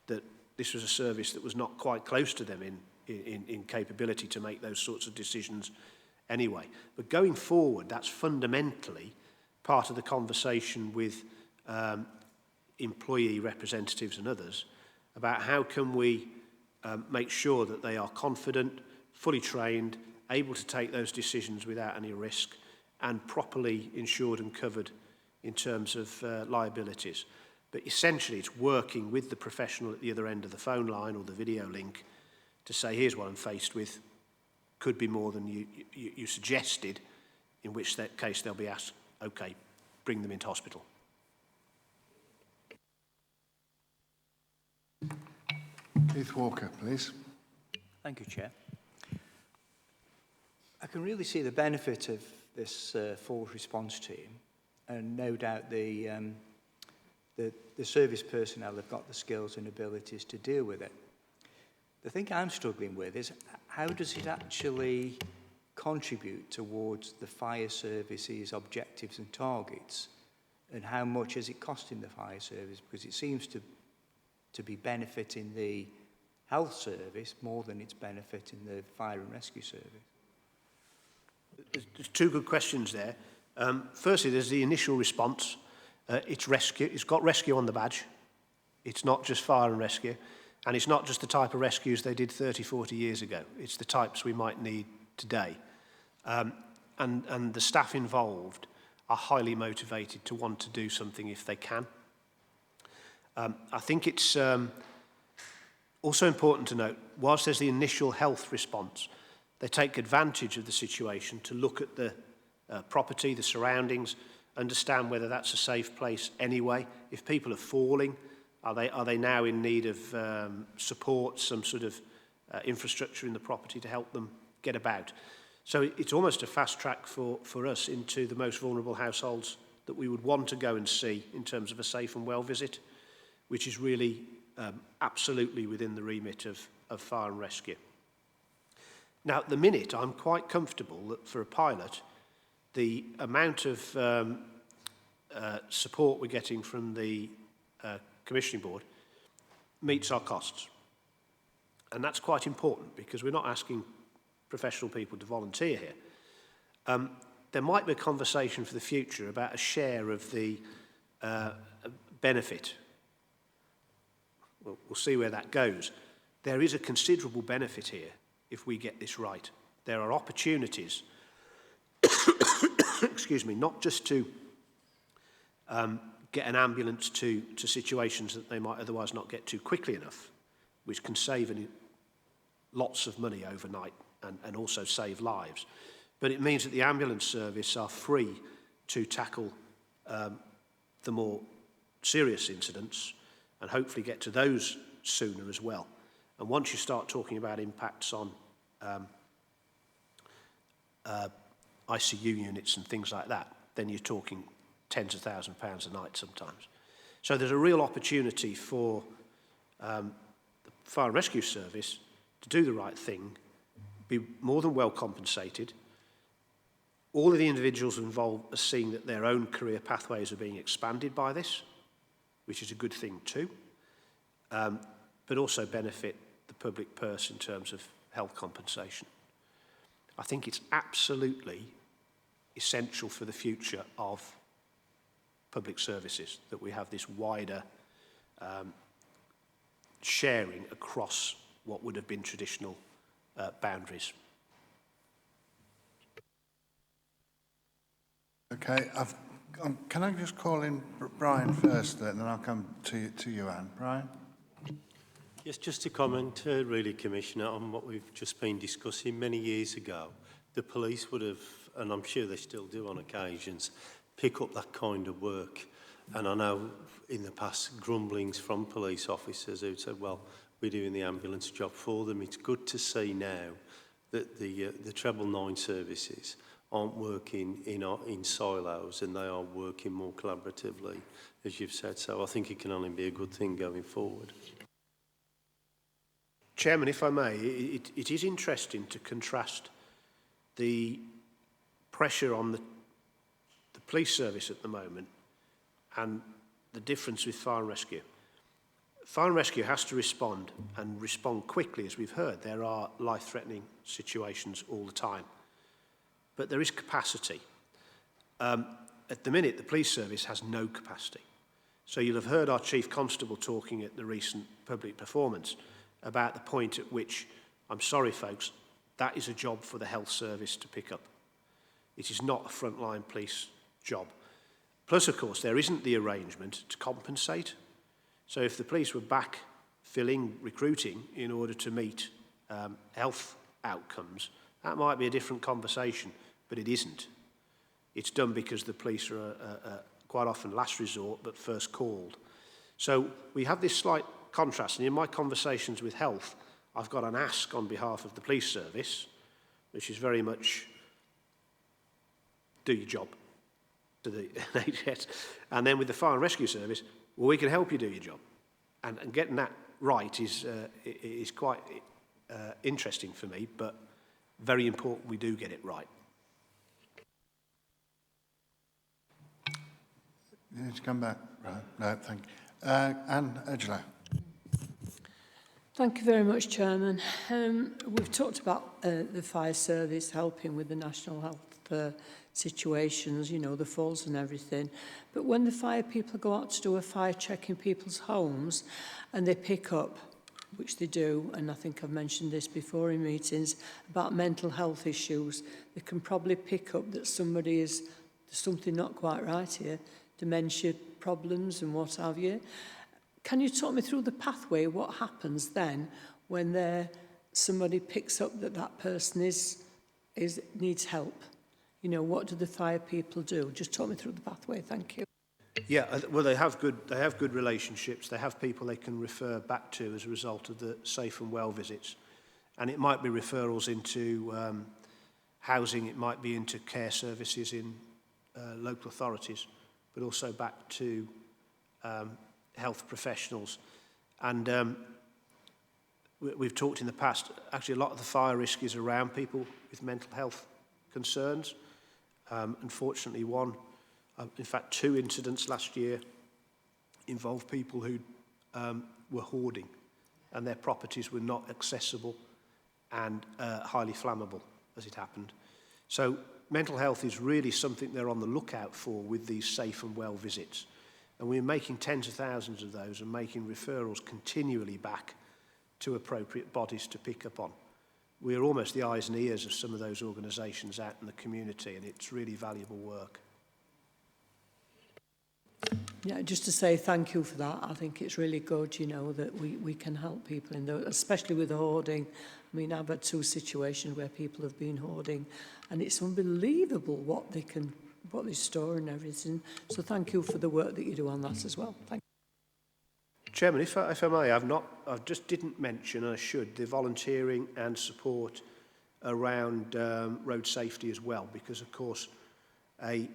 that this was a service that was not quite close to them in capability to make those sorts of decisions anyway. But going forward, that's fundamentally part of the conversation with employee representatives and others about how can we make sure that they are confident, fully trained, able to take those decisions without any risk, and properly insured and covered in terms of liabilities. But essentially it's working with the professional at the other end of the phone line or the video link to say, here's what I'm faced with, could be more than you suggested, in which that case they'll be asked, okay, bring them into hospital. Keith Walker, please. Thank you, Chair. I can really see the benefit of this force response team, and no doubt the service personnel have got the skills and abilities to deal with it. The thing I'm struggling with is how does it actually contribute towards the fire service's objectives and targets, and how much is it costing the fire service? Because it seems to be benefiting the health service more than it's benefiting the fire and rescue service. There's 2 good questions there. Firstly, there's the initial response. It's rescue. It's got rescue on the badge. It's not just fire and rescue. And it's not just the type of rescues they did 30, 40 years ago. It's the types we might need today. And the staff involved are highly motivated to want to do something if they can. I think it's also important to note, whilst there's the initial health response, they take advantage of the situation to look at the property, the surroundings, understand whether that's a safe place anyway. If people are falling, Are they now in need of support, some sort of infrastructure in the property to help them get about? So it's almost a fast track for us into the most vulnerable households that we would want to go and see in terms of a safe and well visit, which is really absolutely within the remit of fire and rescue. Now, at the minute, I'm quite comfortable that for a pilot, the amount of support we're getting from the commissioning board meets our costs. And that's quite important because we're not asking professional people to volunteer here. There might be a conversation for the future about a share of the benefit. We'll see where that goes. There is a considerable benefit here if we get this right. There are opportunities, excuse me, not just to get an ambulance to situations that they might otherwise not get to quickly enough, which can save lots of money overnight and also save lives. But it means that the ambulance service are free to tackle the more serious incidents and hopefully get to those sooner as well. And once you start talking about impacts on ICU units and things like that, then you're talking tens of thousands of pounds a night sometimes. So there's a real opportunity for the fire and rescue service to do the right thing, be more than well compensated. All of the individuals involved are seeing that their own career pathways are being expanded by this, which is a good thing too, but also benefit the public purse in terms of health compensation. I think it's absolutely essential for the future of public services that we have this wider sharing across what would have been traditional boundaries. Okay, can I just call in Brian first, and then I'll come to you, Anne. Brian? Yes, just to comment, really, Commissioner, on what we've just been discussing. Many years ago, the police would have, and I'm sure they still do on occasions, pick up that kind of work. And I know in the past grumblings from police officers who said, well, we're doing the ambulance job for them. It's good to see now that the Treble 9 services aren't working in silos and they are working more collaboratively, as you've said. So I think it can only be a good thing going forward. Chairman, if I may, it is interesting to contrast the pressure on the police service at the moment and the difference with fire and rescue. Fire and rescue has to respond and respond quickly, as we've heard. There are life-threatening situations all the time. But there is capacity. At the minute, the police service has no capacity. So you'll have heard our Chief Constable talking at the recent public performance about the point at which, I'm sorry folks, that is a job for the health service to pick up. It is not a frontline police job. Plus, of course, there isn't the arrangement to compensate. So if the police were back filling, recruiting in order to meet health outcomes, that might be a different conversation, but it isn't. It's done because the police are quite often last resort, but first called. So we have this slight contrast, and in my conversations with health, I've got an ask on behalf of the police service, which is very much do your job to the NHS. And then with the fire and rescue service, well, we can help you do your job. And getting that right is quite interesting for me, but very important we do get it right. You need to come back, right? No, thank you. Anne Edgelow. Thank you very much, Chairman. We've talked about the fire service helping with the national health situations, you know, the falls and everything. But when the fire people go out to do a fire check in people's homes and they pick up, which they do, and I think I've mentioned this before in meetings, about mental health issues, they can probably pick up that there's something not quite right here, dementia problems and what have you. Can you talk me through the pathway, what happens then when somebody picks up that person needs help? You know, what do the fire people do? Just talk me through the pathway, thank you. Yeah, well, they have good relationships. They have people they can refer back to as a result of the safe and well visits. And it might be referrals into housing, it might be into care services in local authorities, but also back to health professionals. And we've talked in the past, actually a lot of the fire risk is around people with mental health concerns. Unfortunately, in fact, 2 incidents last year involved people who were hoarding and their properties were not accessible and highly flammable, as it happened. So mental health is really something they're on the lookout for with these safe and well visits. And we're making tens of thousands of those and making referrals continually back to appropriate bodies to pick up on. We're almost the eyes and ears of some of those organisations out in the community, and it's really valuable work. Yeah, just to say thank you for that. I think it's really good, you know, that we can help people in those, especially with the hoarding. I mean, I've had 2 situations where people have been hoarding, and it's unbelievable what they store and everything. So thank you for the work that you do on that as well. Thank you. Chairman, if I may, I just didn't mention, and I should, the volunteering and support around road safety as well, because of course a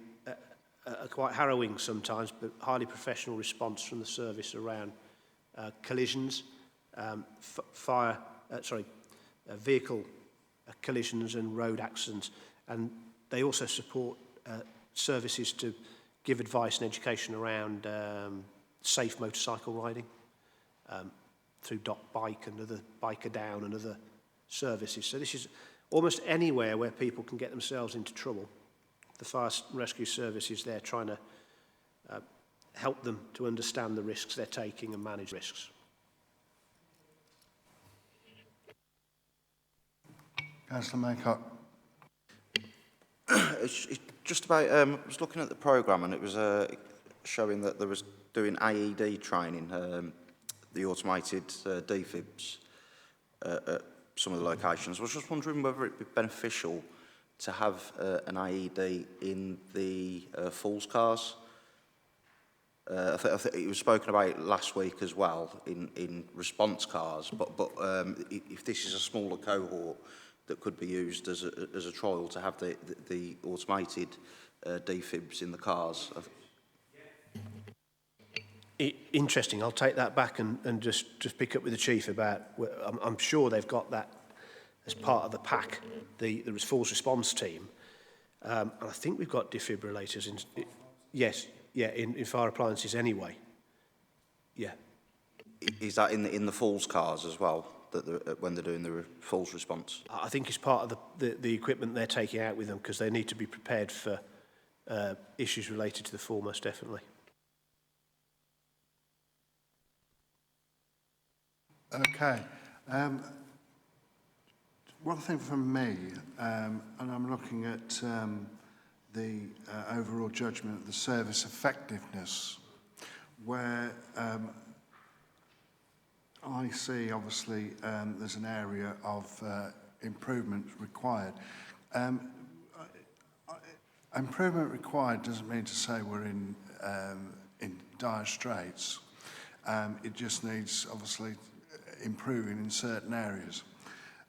quite harrowing sometimes, but highly professional response from the service around collisions, vehicle collisions and road accidents. And they also support services to give advice and education around safe motorcycle riding through Dot Bike and other Biker Down and other services. So this is almost anywhere where people can get themselves into trouble. The fire rescue service is there trying to help them to understand the risks they're taking and manage risks. Councillor Maycock. It's just about, I was looking at the programme and it was showing that there was doing AED training, the automated defibs at some of the locations. I was just wondering whether it would be beneficial to have an IED in the Falls cars. I think it was spoken about last week as well in response cars, but if this is a smaller cohort that could be used as a trial to have the automated defibs in the cars. Interesting. I'll take that back and just pick up with the chief about. I'm sure they've got that as part of the pack, the falls response team. And I think we've got defibrillators in. Yes, yeah, in fire appliances anyway. Yeah. Is that in the falls cars as well? That when they're doing the falls response? I think it's part of the equipment they're taking out with them because they need to be prepared for issues related to the fall, most definitely. Okay. One thing from me, and I'm looking at the overall judgment of the service effectiveness, where I see obviously there's an area of improvement required. Improvement required doesn't mean to say we're in dire straits. It just needs obviously improving in certain areas.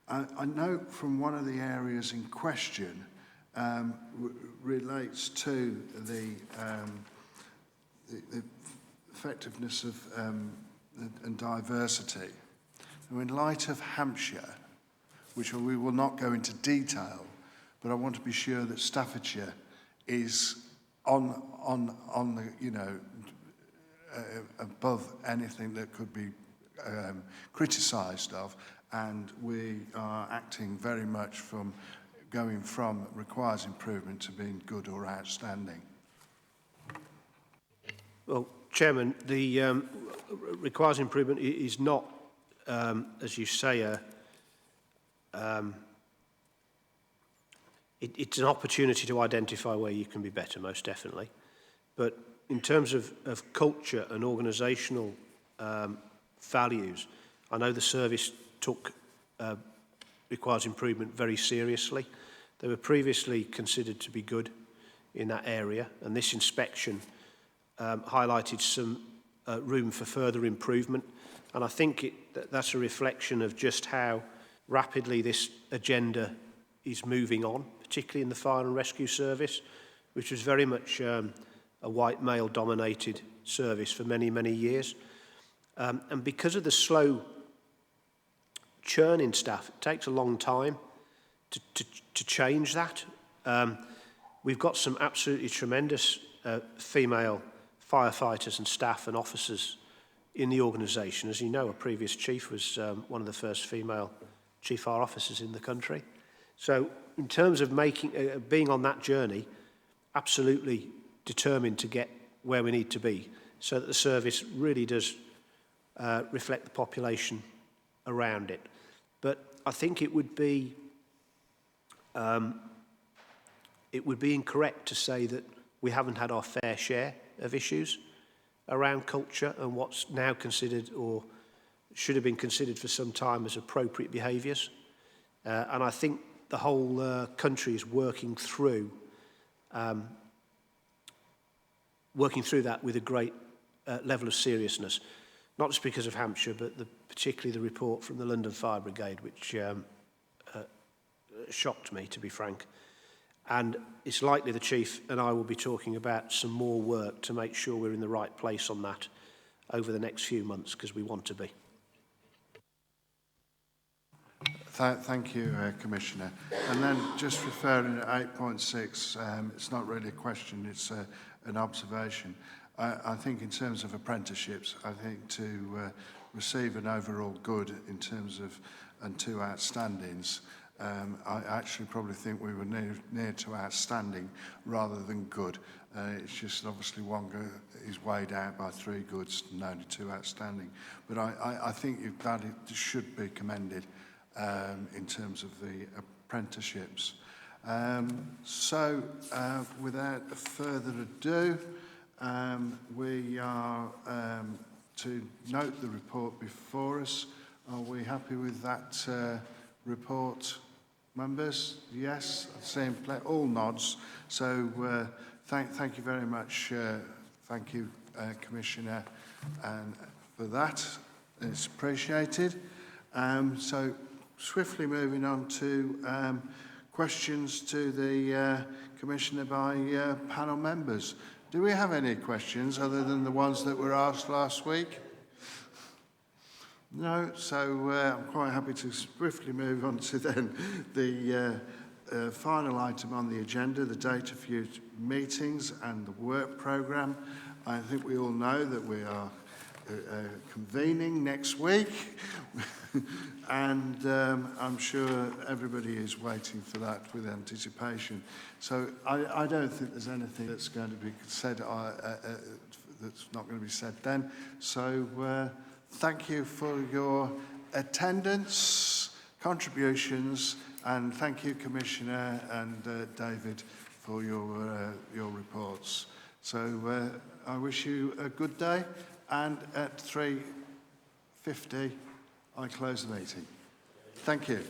I note from one of the areas in question relates to the effectiveness of and diversity. So in light of Hampshire, which we will not go into detail, but I want to be sure that Staffordshire is on the above anything that could be criticised of, and we are acting very much from going from requires improvement to being good or outstanding. Well, Chairman, the requires improvement is not, as you say, it's an opportunity to identify where you can be better, most definitely. But in terms of culture and organisational values, I know the service took requires improvement very seriously. They were previously considered to be good in that area, and this inspection highlighted some room for further improvement. And I think that's a reflection of just how rapidly this agenda is moving on, particularly in the fire and rescue service, which was very much a white male-dominated service for many, many years. And because of the slow churn in staff, it takes a long time to change that. We've got some absolutely tremendous female firefighters and staff and officers in the organisation. As you know, a previous chief was one of the first female chief fire officers in the country. So in terms of being on that journey, absolutely determined to get where we need to be so that the service really does reflect the population around it. But I think it would be incorrect to say that we haven't had our fair share of issues around culture and what's now considered or should have been considered for some time as appropriate behaviours. And I think the whole country is working through that with a great level of seriousness, not just because of Hampshire, but particularly the report from the London Fire Brigade, which shocked me, to be frank. And it's likely the Chief and I will be talking about some more work to make sure we're in the right place on that over the next few months, because we want to be. Thank you, Commissioner. And then just referring to 8.6, it's not really a question, it's an observation. I think in terms of apprenticeships, I think to receive an overall good in terms of and 2 outstandings, I actually probably think we were near to outstanding rather than good. It's just obviously one is weighed out by 3 goods and only 2 outstanding. But I think that it should be commended in terms of the apprenticeships. So without further ado, we are to note the report before us. Are we happy with that report, members? Yes, same play, all nods. So thank you very much. Thank you, Commissioner, and for that. It's appreciated. So swiftly moving on to questions to the Commissioner by panel members. Do we have any questions other than the ones that were asked last week? No, so I'm quite happy to swiftly move on to then the final item on the agenda, the date of future meetings and the work programme. I think we all know that we are convening next week and I'm sure everybody is waiting for that with anticipation. So I don't think there's anything that's going to be said that's not going to be said then. So thank you for your attendance, contributions, and thank you, Commissioner and David, for your reports. So I wish you a good day, and at 3:50 I close the meeting. Thank you.